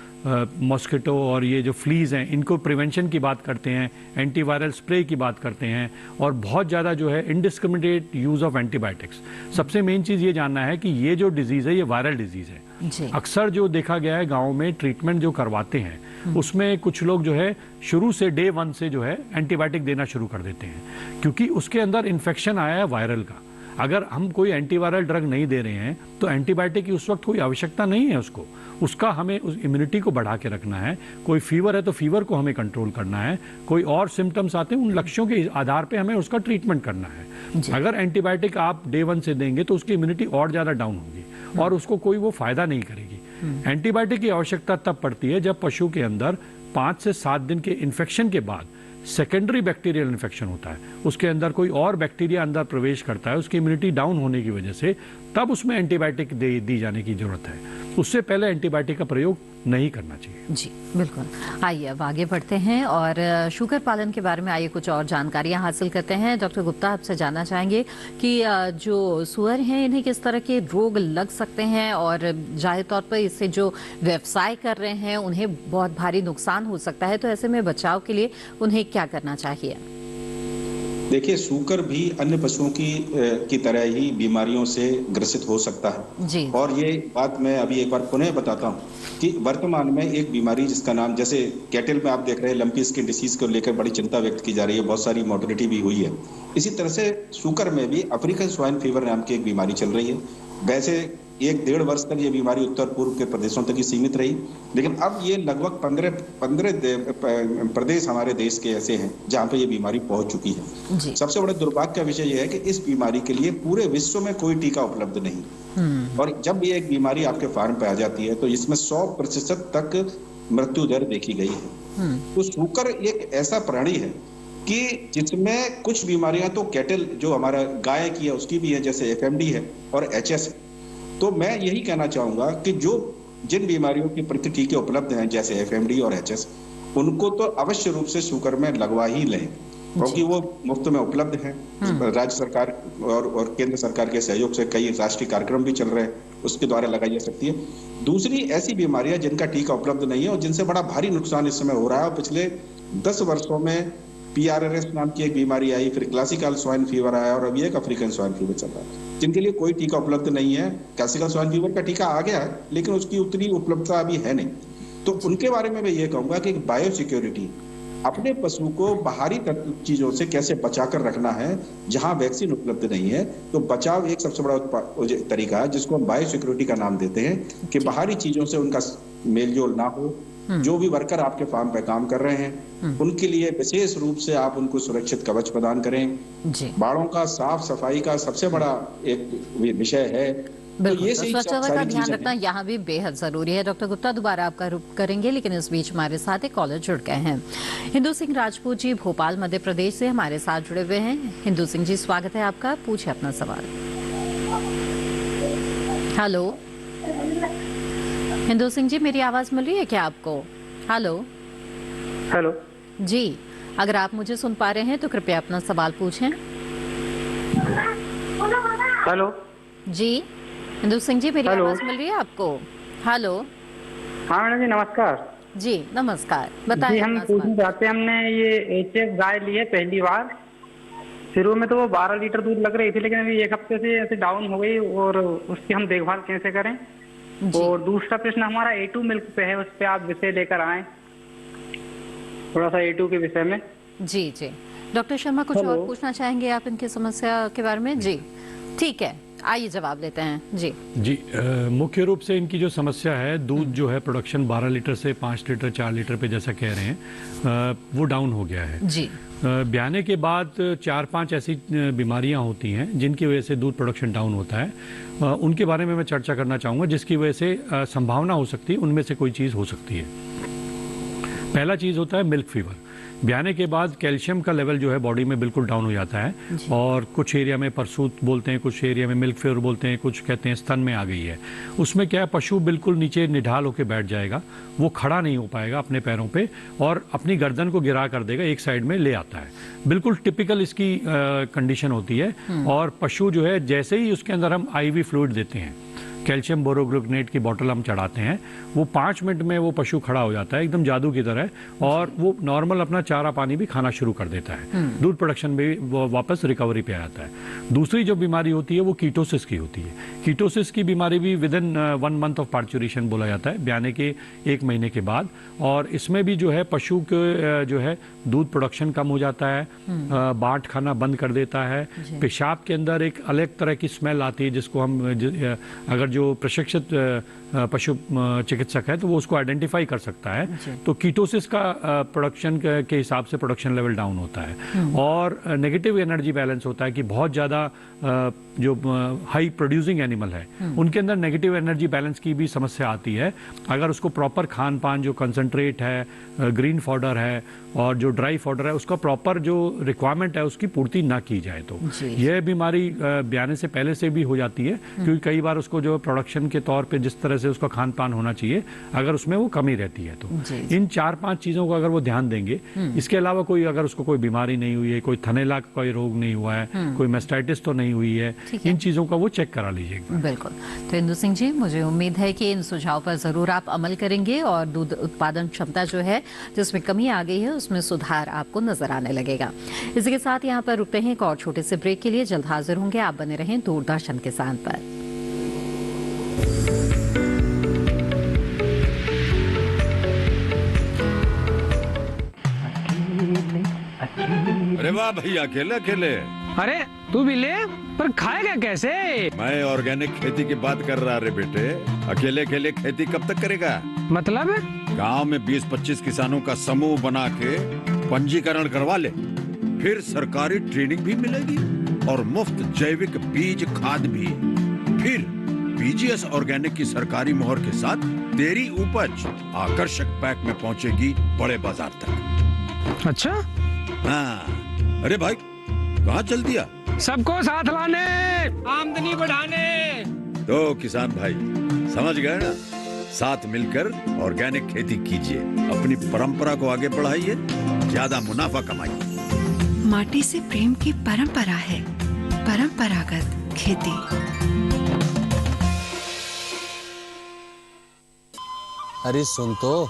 मॉस्किटो और ये जो फ्लीज हैं इनको प्रिवेंशन की बात करते हैं, एंटीवायरल स्प्रे की बात करते हैं और बहुत ज़्यादा जो है इनडिस्क्रिमिनेट यूज़ ऑफ एंटीबायोटिक्स। सबसे मेन चीज़ ये जानना है कि ये जो डिजीज़ है ये वायरल डिजीज़ है। अक्सर जो देखा गया है गाँव में ट्रीटमेंट जो करवाते हैं उसमें कुछ लोग जो है शुरू से डे 1 से जो है एंटीबायोटिक देना शुरू कर देते हैं, क्योंकि उसके अंदर इन्फेक्शन आया है वायरल का। अगर हम कोई एंटीवायरल ड्रग नहीं दे रहे हैं तो एंटीबायोटिक की उस वक्त कोई आवश्यकता नहीं है उसका हमें उस इम्यूनिटी को बढ़ा के रखना है। कोई फीवर है तो फीवर को हमें कंट्रोल करना है, कोई और सिम्टम्स आते हैं उन लक्ष्यों के आधार पे हमें उसका ट्रीटमेंट करना है। अगर एंटीबायोटिक आप डे 1 से देंगे तो उसकी इम्यूनिटी और ज़्यादा डाउन होगी और उसको कोई वो फायदा नहीं करेगी। एंटीबायोटिक की आवश्यकता तब पड़ती है जब पशु के अंदर 5 से 7 दिन के इन्फेक्शन के बाद सेकेंडरी बैक्टीरियल इन्फेक्शन होता है, उसके अंदर कोई और बैक्टीरिया अंदर प्रवेश करता है, उसकी इम्यूनिटी डाउन होने की वजह से, तब उसमें एंटीबायोटिक दी जाने की जरूरत है। उससे पहले एंटीबायोटिक का प्रयोग नहीं करना चाहिए। जी बिल्कुल। आइए अब आगे बढ़ते हैं और शुगर पालन के बारे में आइए कुछ और जानकारियां हासिल करते हैं। डॉक्टर गुप्ता, आपसे जानना चाहेंगे कि जो सुअर हैं इन्हें किस तरह के रोग लग सकते हैं और जाहिर तौर पर इससे जो व्यवसाय कर रहे हैं उन्हें बहुत भारी नुकसान हो सकता है, तो ऐसे में बचाव के लिए उन्हें क्या करना चाहिए? देखिए, सूकर भी अन्य पशुओं की तरह ही बीमारियों से ग्रसित हो सकता है जी। और ये बात मैं अभी एक बार पुनः बताता हूँ कि वर्तमान में एक बीमारी जिसका नाम, जैसे कैटल में आप देख रहे हैं लंपी स्किन डिसीज को लेकर बड़ी चिंता व्यक्त की जा रही है, बहुत सारी मॉर्टेलिटी भी हुई है। इसी तरह से सूकर में भी अफ्रीकन स्वाइन फीवर नाम की एक बीमारी चल रही है। वैसे 1-1.5 वर्ष तक ये बीमारी उत्तर पूर्व के प्रदेशों तक ही सीमित रही, लेकिन अब ये लगभग 15 प्रदेश हमारे देश के ऐसे हैं जहां पे ये बीमारी पहुंच चुकी है। सबसे बड़ा दुर्भाग्य का विषय यह है कि इस बीमारी के लिए पूरे विश्व में कोई टीका उपलब्ध नहीं। और जब ये एक बीमारी आपके फार्म पे आ जाती है तो इसमें 100% तक मृत्यु दर देखी गई है। तो सूकर एक ऐसा प्राणी है कि जिसमें कुछ बीमारियां तो कैटल जो हमारा गाय की है उसकी भी है, जैसे FMD है और HS है। तो मैं यही कहना चाहूंगा कि जिन बीमारियों के प्रति टीके उपलब्ध हैं जैसे FMD और HS, उनको तो अवश्य रूप से सूकर में लगवा ही लें, क्योंकि वो मुफ्त में उपलब्ध हैं। राज्य सरकार और केंद्र सरकार के सहयोग से कई राष्ट्रीय कार्यक्रम भी चल रहे हैं, उसके द्वारा लगाई जा सकती है। दूसरी ऐसी बीमारियां जिनका टीका उपलब्ध नहीं है और जिनसे बड़ा भारी नुकसान इस समय हो रहा है, पिछले 10 वर्षों में PRRS नाम की एक बीमारी आई, फिर क्लासिकल स्वाइन फीवर आया और अभी एक अफ्रीकन स्वाइन फीवर चल रहा है, जिनके लिए कोई टीका उपलब्ध नहीं है। क्लासिकल स्वाइन फीवर का टीका आ गया है लेकिन उसकी उतनी उपलब्धता अभी है नहीं। तो उनके बारे में मैं ये कहूंगा कि बायो सिक्योरिटी, अपने पशु को बाहरी चीजों से कैसे बचाकर रखना है। जहां वैक्सीन उपलब्ध नहीं है तो बचाव एक सबसे बड़ा तरीका है जिसको हम बायो सिक्योरिटी का नाम देते हैं, कि बाहरी चीजों से उनका मेलजोल ना हो। जो भी वर्कर आपके फार्म पे काम कर रहे हैं उनके लिए विशेष रूप से आप उनको सुरक्षित कवच प्रदान करें। बाड़ों का साफ सफाई का सबसे बड़ा एक विषय है। बिल्कुल, तो स्वच्छता का ध्यान रखना यहाँ भी बेहद जरूरी है। डॉक्टर गुप्ता, दोबारा आपका रुख करेंगे, लेकिन इस बीच हमारे साथ एक कॉलर जुड़ गए हैं। हिंदू सिंह राजपूत जी भोपाल मध्य प्रदेश से हमारे साथ जुड़े हुए हैं। हिंदू सिंह जी, स्वागत है आपका, पूछे अपना सवाल। हेलो हिंदू सिंह जी, मेरी आवाज मिल रही है क्या आपको? हेलो हेलो जी, अगर आप मुझे सुन पा रहे हैं तो कृपया अपना सवाल पूछें। हेलो जी, हिंदू सिंह जी, मेरी आवाज मिल रही है आपको? हेलो हाँ मैडम जी, नमस्कार। जी नमस्कार, बताइए। हम पूछना चाहते हैं, हमने ये HF गाय ली है पहली बार। शुरू में तो वो 12 लीटर दूध लग रही थी, लेकिन अभी 1 हफ्ते से ऐसे डाउन हो गई, और उसकी हम देखभाल कैसे करें? और दूसरा प्रश्न हमारा A2 मिल्क पे है, उस पे आप विषय लेकर आए थोड़ा सा A2 के विषय में। जी जी, डॉक्टर शर्मा कुछ हेलो। और पूछना चाहेंगे आप इनकी समस्या के बारे में? जी ठीक है, आइए जवाब लेते हैं। जी जी मुख्य रूप से इनकी जो समस्या है, दूध जो है प्रोडक्शन 12 लीटर से 5 लीटर 4 लीटर पे जैसा कह रहे हैं, वो डाउन हो गया है जी। ब्याने के बाद 4-5 ऐसी बीमारियां होती हैं जिनकी वजह से दूध प्रोडक्शन डाउन होता है। उनके बारे में मैं चर्चा करना चाहूँगा, जिसकी वजह से संभावना हो सकती है, उनमें से कोई चीज़ हो सकती है। पहला चीज़ होता है मिल्क फीवर। ब्याने के बाद कैल्शियम का लेवल जो है बॉडी में बिल्कुल डाउन हो जाता है और कुछ एरिया में परसूत बोलते हैं, कुछ एरिया में मिल्क फीवर बोलते हैं, कुछ कहते हैं स्तन में आ गई है। उसमें क्या है, पशु बिल्कुल नीचे निढाल होकर बैठ जाएगा, वो खड़ा नहीं हो पाएगा अपने पैरों पे और अपनी गर्दन को गिरा कर देगा, एक साइड में ले आता है। बिल्कुल टिपिकल इसकी कंडीशन होती है। और पशु जो है जैसे ही उसके अंदर हम IV फ्लूइड देते हैं, कैल्शियम बोरोग्लूकोनेट की बोतल हम चढ़ाते हैं, वो 5 मिनट में वो पशु खड़ा हो जाता है एकदम जादू की तरह, और वो नॉर्मल अपना चारा पानी भी खाना शुरू कर देता है। दूध प्रोडक्शन भी वो वापस रिकवरी पे आ जाता है। दूसरी जो बीमारी होती है वो कीटोसिस की होती है। कीटोसिस की बीमारी भी विदिन 1 मंथ ऑफ पार्चुरेशन बोला जाता है, ब्याने के 1 महीने के बाद। और इसमें भी जो है पशु के जो है दूध प्रोडक्शन कम हो जाता है, बाट खाना बंद कर देता है, पेशाब के अंदर एक अलग तरह की स्मेल आती है जिसको हम अगर जो प्रशिक्षित पशु चिकित्सक है तो वो उसको आइडेंटिफाई कर सकता है। तो कीटोसिस का प्रोडक्शन के हिसाब से प्रोडक्शन लेवल डाउन होता है। और नेगेटिव एनर्जी बैलेंस होता है कि बहुत ज़्यादा जो हाई प्रोड्यूसिंग एनिमल है उनके अंदर नेगेटिव एनर्जी बैलेंस की भी समस्या आती है। अगर उसको प्रॉपर खान पान जो कंसंट्रेट है, ग्रीन फॉडर है और जो ड्राई फॉडर है, उसका प्रॉपर जो रिक्वायरमेंट है उसकी पूर्ति ना की जाए तो यह बीमारी ब्याने से पहले से भी हो जाती है, क्योंकि कई बार उसको जो प्रोडक्शन के तौर पे जिस तरह से उसका खान पान होना चाहिए अगर उसमें वो कमी रहती है तो इन 4-5 चीज़ों को अगर वो ध्यान देंगे। इसके अलावा कोई अगर उसको कोई बीमारी नहीं हुई है, कोई थनैला का कोई रोग नहीं हुआ है, कोई मेस्टाइटिस तो नहीं हुई है, इन चीज़ों का वो चेक करा लीजिएगा। बिल्कुल। तो इंदु सिंह जी, मुझे उम्मीद है कि इन सुझाव पर ज़रूर आप अमल करेंगे और दूध उत्पादन क्षमता जो है जिसमें कमी आ गई है उसमें सुधार आपको नजर आने लगेगा। इसी के साथ यहाँ पर रुकते हैं एक और छोटे से ब्रेक के लिए। जल्द हाजिर होंगे, आप बने रहें दूरदर्शन किसान पर। अरे वाह भैया, अकेले अकेले। अरे तू भी ले, पर खाएगा कैसे? मैं ऑर्गेनिक खेती की बात कर रहा रे बेटे। अकेले अकेले खेती कब तक करेगा? मतलब गांव में 20-25 किसानों का समूह बना के पंजीकरण करवा ले, फिर सरकारी ट्रेनिंग भी मिलेगी और मुफ्त जैविक बीज खाद भी। फिर BGS ऑर्गेनिक की सरकारी मोहर के साथ तेरी उपज आकर्षक पैक में पहुंचेगी बड़े बाजार तक। अच्छा? हाँ। अरे भाई कहाँ चल दिया? सबको साथ लाने, आमदनी बढ़ाने। तो किसान भाई समझ गए ना, साथ मिलकर ऑर्गेनिक खेती कीजिए, अपनी परंपरा को आगे बढ़ाइए, ज्यादा मुनाफा कमाइए। माटी से प्रेम की परंपरा है परंपरागत खेती। अरे सुन तो।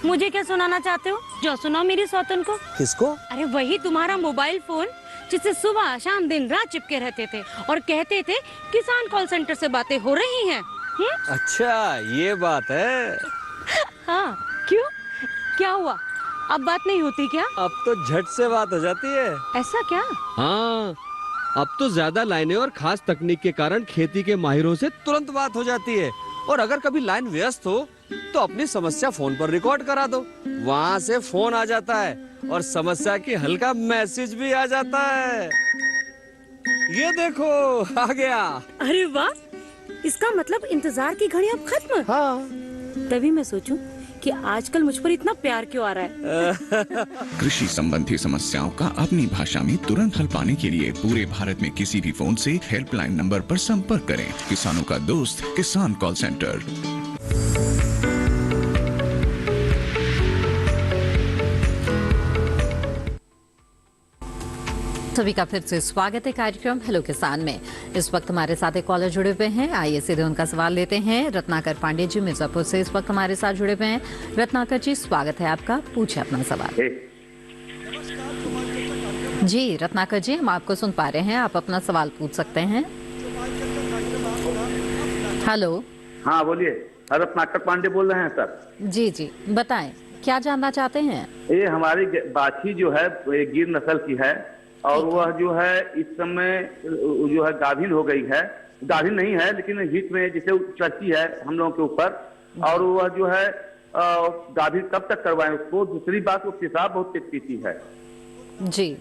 मुझे क्या सुनाना चाहते हो? जो सुनाओ मेरी सौतन को। किसको? अरे वही तुम्हारा मोबाइल फोन जिससे सुबह शाम दिन रात चिपके रहते थे और कहते थे किसान कॉल सेंटर से बातें हो रही हैं। अच्छा ये बात है। हाँ क्यों, क्या हुआ? अब बात नहीं होती क्या? अब तो झट से बात हो जाती है। ऐसा क्या? हाँ, अब तो ज्यादा लाइनें और खास तकनीक के कारण खेती के माहिरों से तुरंत बात हो जाती है। और अगर कभी लाइन व्यस्त हो तो अपनी समस्या फोन पर रिकॉर्ड करा दो, वहाँ से फोन आ जाता है और समस्या की हल का मैसेज भी आ जाता है। ये देखो आ गया। अरे वाह, इसका मतलब इंतजार की घड़ी अब खत्म। हाँ। तभी मैं सोचूं कि आजकल मुझ पर इतना प्यार क्यों आ रहा है। कृषि संबंधी समस्याओं का अपनी भाषा में तुरंत हल पाने के लिए पूरे भारत में किसी भी फोन से हेल्पलाइन नंबर पर संपर्क करें। किसानों का दोस्त किसान कॉल सेंटर। सभी का फिर से स्वागत है कार्यक्रम हेलो किसान में। इस वक्त हमारे साथ एक कॉलर जुड़े हुए हैं, आइए सीधे उनका सवाल लेते हैं। रत्नाकर पांडे जी मिर्जापुर से इस वक्त हमारे साथ जुड़े हुए हैं। रत्नाकर जी स्वागत है आपका, पूछे अपना सवाल। जी रत्नाकर जी, हम आपको सुन पा रहे हैं, आप अपना सवाल पूछ सकते हैं। हेलो। हाँ बोलिए, रत्नाकर पांडे बोल रहे हैं सर। जी जी बताएं। क्या जानना चाहते हैं? ये हमारी बाछी जो है ये गिर नस्ल की है और वह जो है इस समय जो है गाभिन हो गई है, गाभिन नहीं है लेकिन हीट में जैसे चढ़ती है हम लोगों के ऊपर, और वह जो है गाभिन कब तक करवाएं उसको। दूसरी बात वो पेशाब बहुत तेज पीती है। जी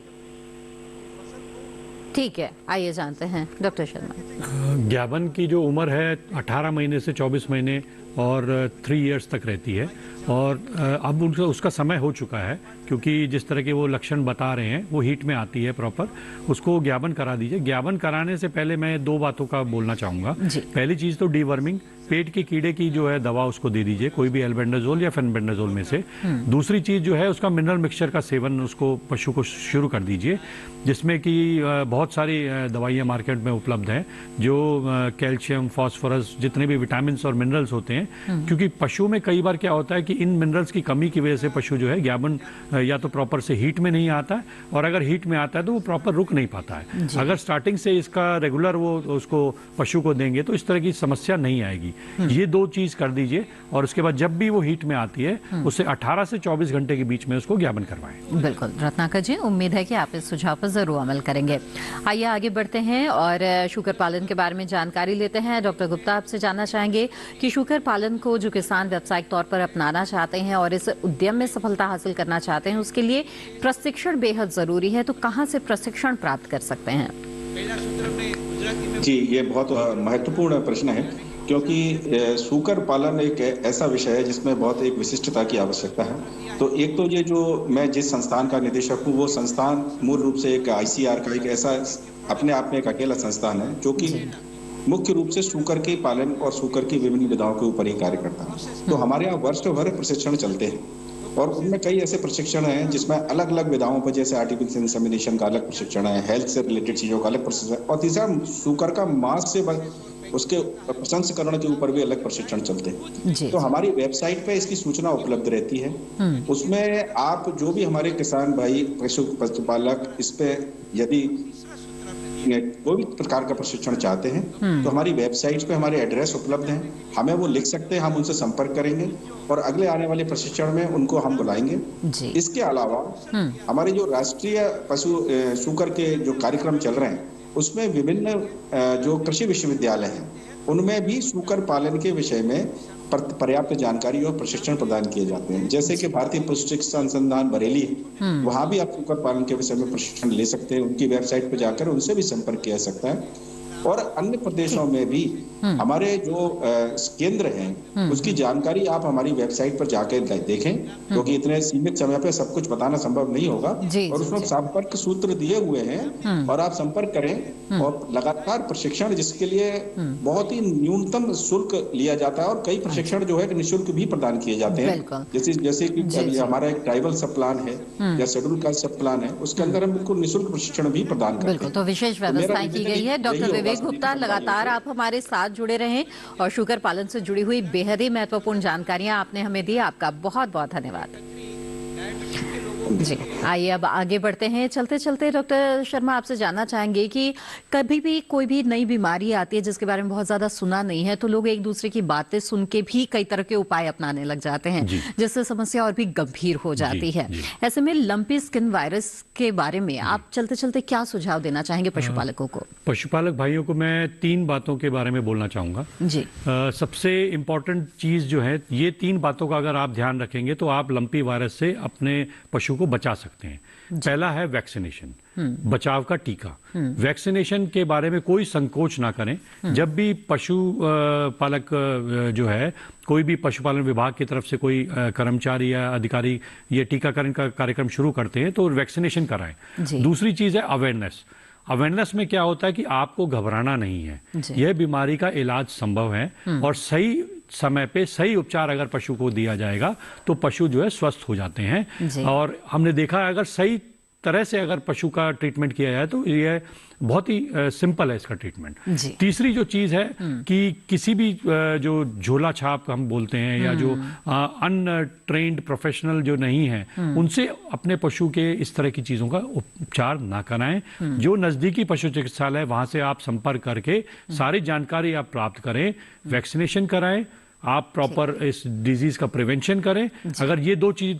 ठीक है, आइए जानते हैं डॉक्टर शर्मा। ज्ञापन की जो उम्र है 18 महीने से 24 महीने और 3 इयर्स तक रहती है, और अब उसका समय हो चुका है, क्योंकि जिस तरह के वो लक्षण बता रहे हैं वो हीट में आती है प्रॉपर, उसको ज्ञापन करा दीजिए। ज्ञापन कराने से पहले मैं 2 बातों का बोलना चाहूँगा। पहली चीज़ तो डीवर्मिंग, पेट के कीड़े की जो है दवा उसको दे दीजिए, कोई भी एल्बेंडाजोल या फेनबेंडाजोल में से। दूसरी चीज़ जो है उसका मिनरल मिक्सचर का सेवन उसको पशु को शुरू कर दीजिए, जिसमें कि बहुत सारी दवाइयाँ मार्केट में उपलब्ध हैं जो कैल्शियम, फास्फोरस, जितने भी विटामिन और मिनरल्स होते हैं, क्योंकि पशु में कई बार क्या होता है कि इन मिनरल्स की कमी की वजह से पशु जो है ज्ञापन या तो प्रॉपर से हीट में नहीं आता है, और अगर हीट में आता है तो वो प्रॉपर रुक नहीं पाता है। अगर स्टार्टिंग से इसका रेगुलर वो उसको पशु को देंगे तो इस तरह की समस्या नहीं आएगी। ये 2 चीज कर दीजिए, और उसके बाद जब भी वो हीट में आती है उससे 18 से 24 घंटे के बीच में उसको ज्ञापन करवाएं। बिल्कुल रत्नाकर जी, उम्मीद है कि आप इस सुझाव पर जरूर अमल करेंगे। आइए आगे बढ़ते हैं और शुकर पालन के बारे में जानकारी लेते हैं। डॉक्टर गुप्ता, आपसे जानना चाहेंगे कि शुकर पालन को जो किसान व्यावसायिक तौर पर अपनाना चाहते हैं और इस उद्यम में सफलता हासिल करना चाहते हैं, उसके लिए प्रशिक्षण बेहद जरूरी है, तो कहां से प्रशिक्षण प्राप्त कर सकते हैं? जी, ये बहुत महत्वपूर्ण प्रश्न है, क्योंकि सूकर पालन एक ऐसा विषय है जिसमें बहुत एक विशिष्टता की आवश्यकता है। तो एक तो ये जो मैं जिस संस्थान का निदेशक हूँ, वो संस्थान मूल रूप से एक ICR का एक ऐसा अपने आप में एक अकेला संस्थान है जो कि मुख्य रूप से सूकर के पालन और सूकर की विभिन्न विधाओं के ऊपर ही कार्य करता है। तो हमारे यहाँ वर्ष भर प्रशिक्षण चलते हैं, और उनमें कई ऐसे प्रशिक्षण हैं जिसमें अलग अलग विधाओं पर, जैसे आर्टिफिशियल इंसेमिनेशन का अलग प्रशिक्षण है, हेल्थ से रिलेटेड चीजों का अलग प्रशिक्षण, और तीसरा सूकर का मांस से उसके प्रसंस्करण के ऊपर भी अलग प्रशिक्षण चलते हैं। तो हमारी वेबसाइट पे इसकी सूचना उपलब्ध रहती है। उसमें आप जो भी हमारे किसान भाई पशुपालक इस पे यदि कोई भी प्रकार का प्रशिक्षण चाहते हैं तो हमारी वेबसाइट पे हमारे एड्रेस उपलब्ध हैं, हमें वो लिख सकते हैं, हम उनसे संपर्क करेंगे और अगले आने वाले प्रशिक्षण में उनको हम बुलाएंगे। इसके अलावा हमारे जो राष्ट्रीय पशु सूकर के जो कार्यक्रम चल रहे हैं, उसमें विभिन्न जो कृषि विश्वविद्यालय हैं उनमें भी सूकर पालन के विषय में पर्याप्त जानकारी और प्रशिक्षण प्रदान किए जाते हैं। जैसे कि भारतीय पशु चिकित्सा अनुसंधान बरेली, वहां भी आप सूकर पालन के विषय में प्रशिक्षण ले सकते हैं। उनकी वेबसाइट पर जाकर उनसे भी संपर्क किया जा सकता है। और अन्य प्रदेशों में भी हमारे जो केंद्र हैं उसकी जानकारी आप हमारी वेबसाइट पर जाकर देखें, क्योंकि इतने सीमित समय पे सब कुछ बताना संभव नहीं होगा। और उसमें संपर्क सूत्र दिए हुए हैं और आप संपर्क करें। और लगातार प्रशिक्षण, जिसके लिए बहुत ही न्यूनतम शुल्क लिया जाता है, और कई प्रशिक्षण जो है निःशुल्क भी प्रदान किए जाते हैं। जैसे कि हमारा एक ट्राइबल सब प्लान है या शेड्यूल कास्ट सब प्लान है, उसके अंदर हम बिल्कुल निःशुल्क प्रशिक्षण भी प्रदान करते हैं। तो विशेष व्यवस्थाएं की गई है। डॉक्टर विवेक गुप्ता, लगातार आप हमारे साथ जुड़े रहें और शुगर पालन से जुड़ी हुई बेहद ही महत्वपूर्ण जानकारियां आपने हमें दी। आपका बहुत बहुत धन्यवाद। जी, आइए अब आगे बढ़ते हैं। चलते चलते डॉक्टर शर्मा, आपसे जानना चाहेंगे कि कभी भी कोई भी नई बीमारी आती है जिसके बारे में बहुत ज्यादा सुना नहीं है, तो लोग एक दूसरे की बातें सुन के भी कई तरह के उपाय अपनाने लग जाते हैं, जिससे समस्या और भी गंभीर हो जाती है। ऐसे में लंपी स्किन वायरस के बारे में आप चलते चलते क्या सुझाव देना चाहेंगे पशुपालकों को? पशुपालक भाइयों को मैं 3 बातों के बारे में बोलना चाहूंगा। जी, सबसे इम्पोर्टेंट चीज जो है, ये 3 बातों का अगर आप ध्यान रखेंगे तो आप लंपी वायरस से अपने पशु को बचा सकते हैं। पहला है वैक्सीनेशन, बचाव का टीका। वैक्सीनेशन के बारे में कोई संकोच ना करें। जब भी पशु पालक जो है, कोई भी पशुपालन विभाग की तरफ से कोई कर्मचारी या अधिकारी ये टीकाकरण का कार्यक्रम शुरू करते हैं तो वैक्सीनेशन कराएं। दूसरी चीज है अवेयरनेस। अवेयरनेस में क्या होता है कि आपको घबराना नहीं है, यह बीमारी का इलाज संभव है, और सही समय पे सही उपचार अगर पशु को दिया जाएगा तो पशु जो है स्वस्थ हो जाते हैं। और हमने देखा है अगर सही तरह से अगर पशु का ट्रीटमेंट किया जाए तो ये बहुत ही सिंपल है इसका ट्रीटमेंट। तीसरी जो चीज है कि किसी भी जो झोला छाप हम बोलते हैं या जो अनट्रेन्ड प्रोफेशनल जो नहीं है, उनसे अपने पशु के इस तरह की चीजों का उपचार ना कराएं। जो नजदीकी पशु चिकित्सालय, वहां से आप संपर्क करके सारी जानकारी आप प्राप्त करें, वैक्सीनेशन कराएं, आप प्रॉपर इस डिजीज का प्रिवेंशन करें। अगर ये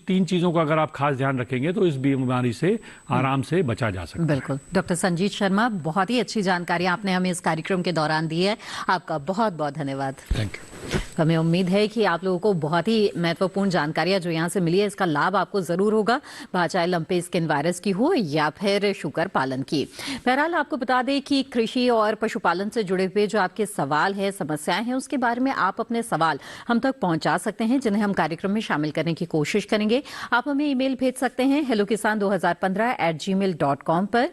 तीन चीजों का अगर आप खास ध्यान रखेंगे तो इस बीमारी से आराम से बचा जा सकता है। बिल्कुल। डॉक्टर संजीत शर्मा, बहुत ही अच्छी जानकारी आपने हमें इस कार्यक्रम के दौरान दी है, आपका बहुत बहुत धन्यवाद। Thank you. हमें उम्मीद है कि आप लोगों को बहुत ही महत्वपूर्ण जानकारियां जो यहाँ से मिली है, इसका लाभ आपको जरूर होगा, चाहे लंपी स्किन वायरस की हो या फिर शुगर पालन की। बहरहाल आपको बता दें कि कृषि और पशुपालन से जुड़े हुए जो आपके सवाल है, समस्याएं हैं, उसके बारे में आप अपने सवाल हम तक पहुंचा सकते हैं, जिन्हें हम कार्यक्रम में शामिल करने की कोशिश करेंगे। आप हमें ईमेल भेज सकते हैं hellokisan2015@gmail.com पर।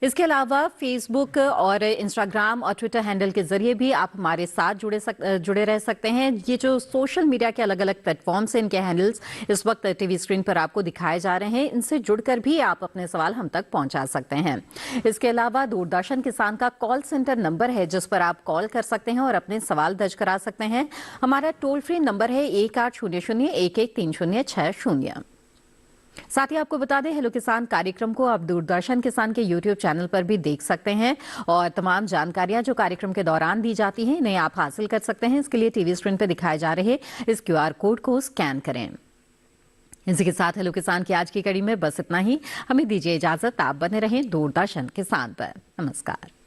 इसके अलावा फेसबुक और इंस्टाग्राम और ट्विटर हैंडल के जरिए भी आप हमारे साथ जुड़े रह सकते हैं। ये जो सोशल मीडिया के अलग अलग प्लेटफॉर्म्स हैं, इनके हैंडल्स इस वक्त टीवी स्क्रीन पर आपको दिखाए जा रहे हैं। इनसे जुड़कर भी आप अपने सवाल हम तक पहुंचा सकते हैं। इसके अलावा दूरदर्शन किसान का कॉल सेंटर नंबर है, जिस पर आप कॉल कर सकते हैं और अपने सवाल दर्ज करा सकते हैं। हमारा टोल फ्री नंबर है 1800-113060। साथ ही आपको बता दें, हेलो किसान कार्यक्रम को आप दूरदर्शन किसान के YouTube चैनल पर भी देख सकते हैं और तमाम जानकारियां जो कार्यक्रम के दौरान दी जाती हैं, इन्हें आप हासिल कर सकते हैं। इसके लिए टीवी स्क्रीन पर दिखाए जा रहे इस QR कोड को स्कैन करें। इसी के साथ हेलो किसान की आज की कड़ी में बस इतना ही। हमें दीजिए इजाजत। आप बने रहें दूरदर्शन किसान पर। नमस्कार।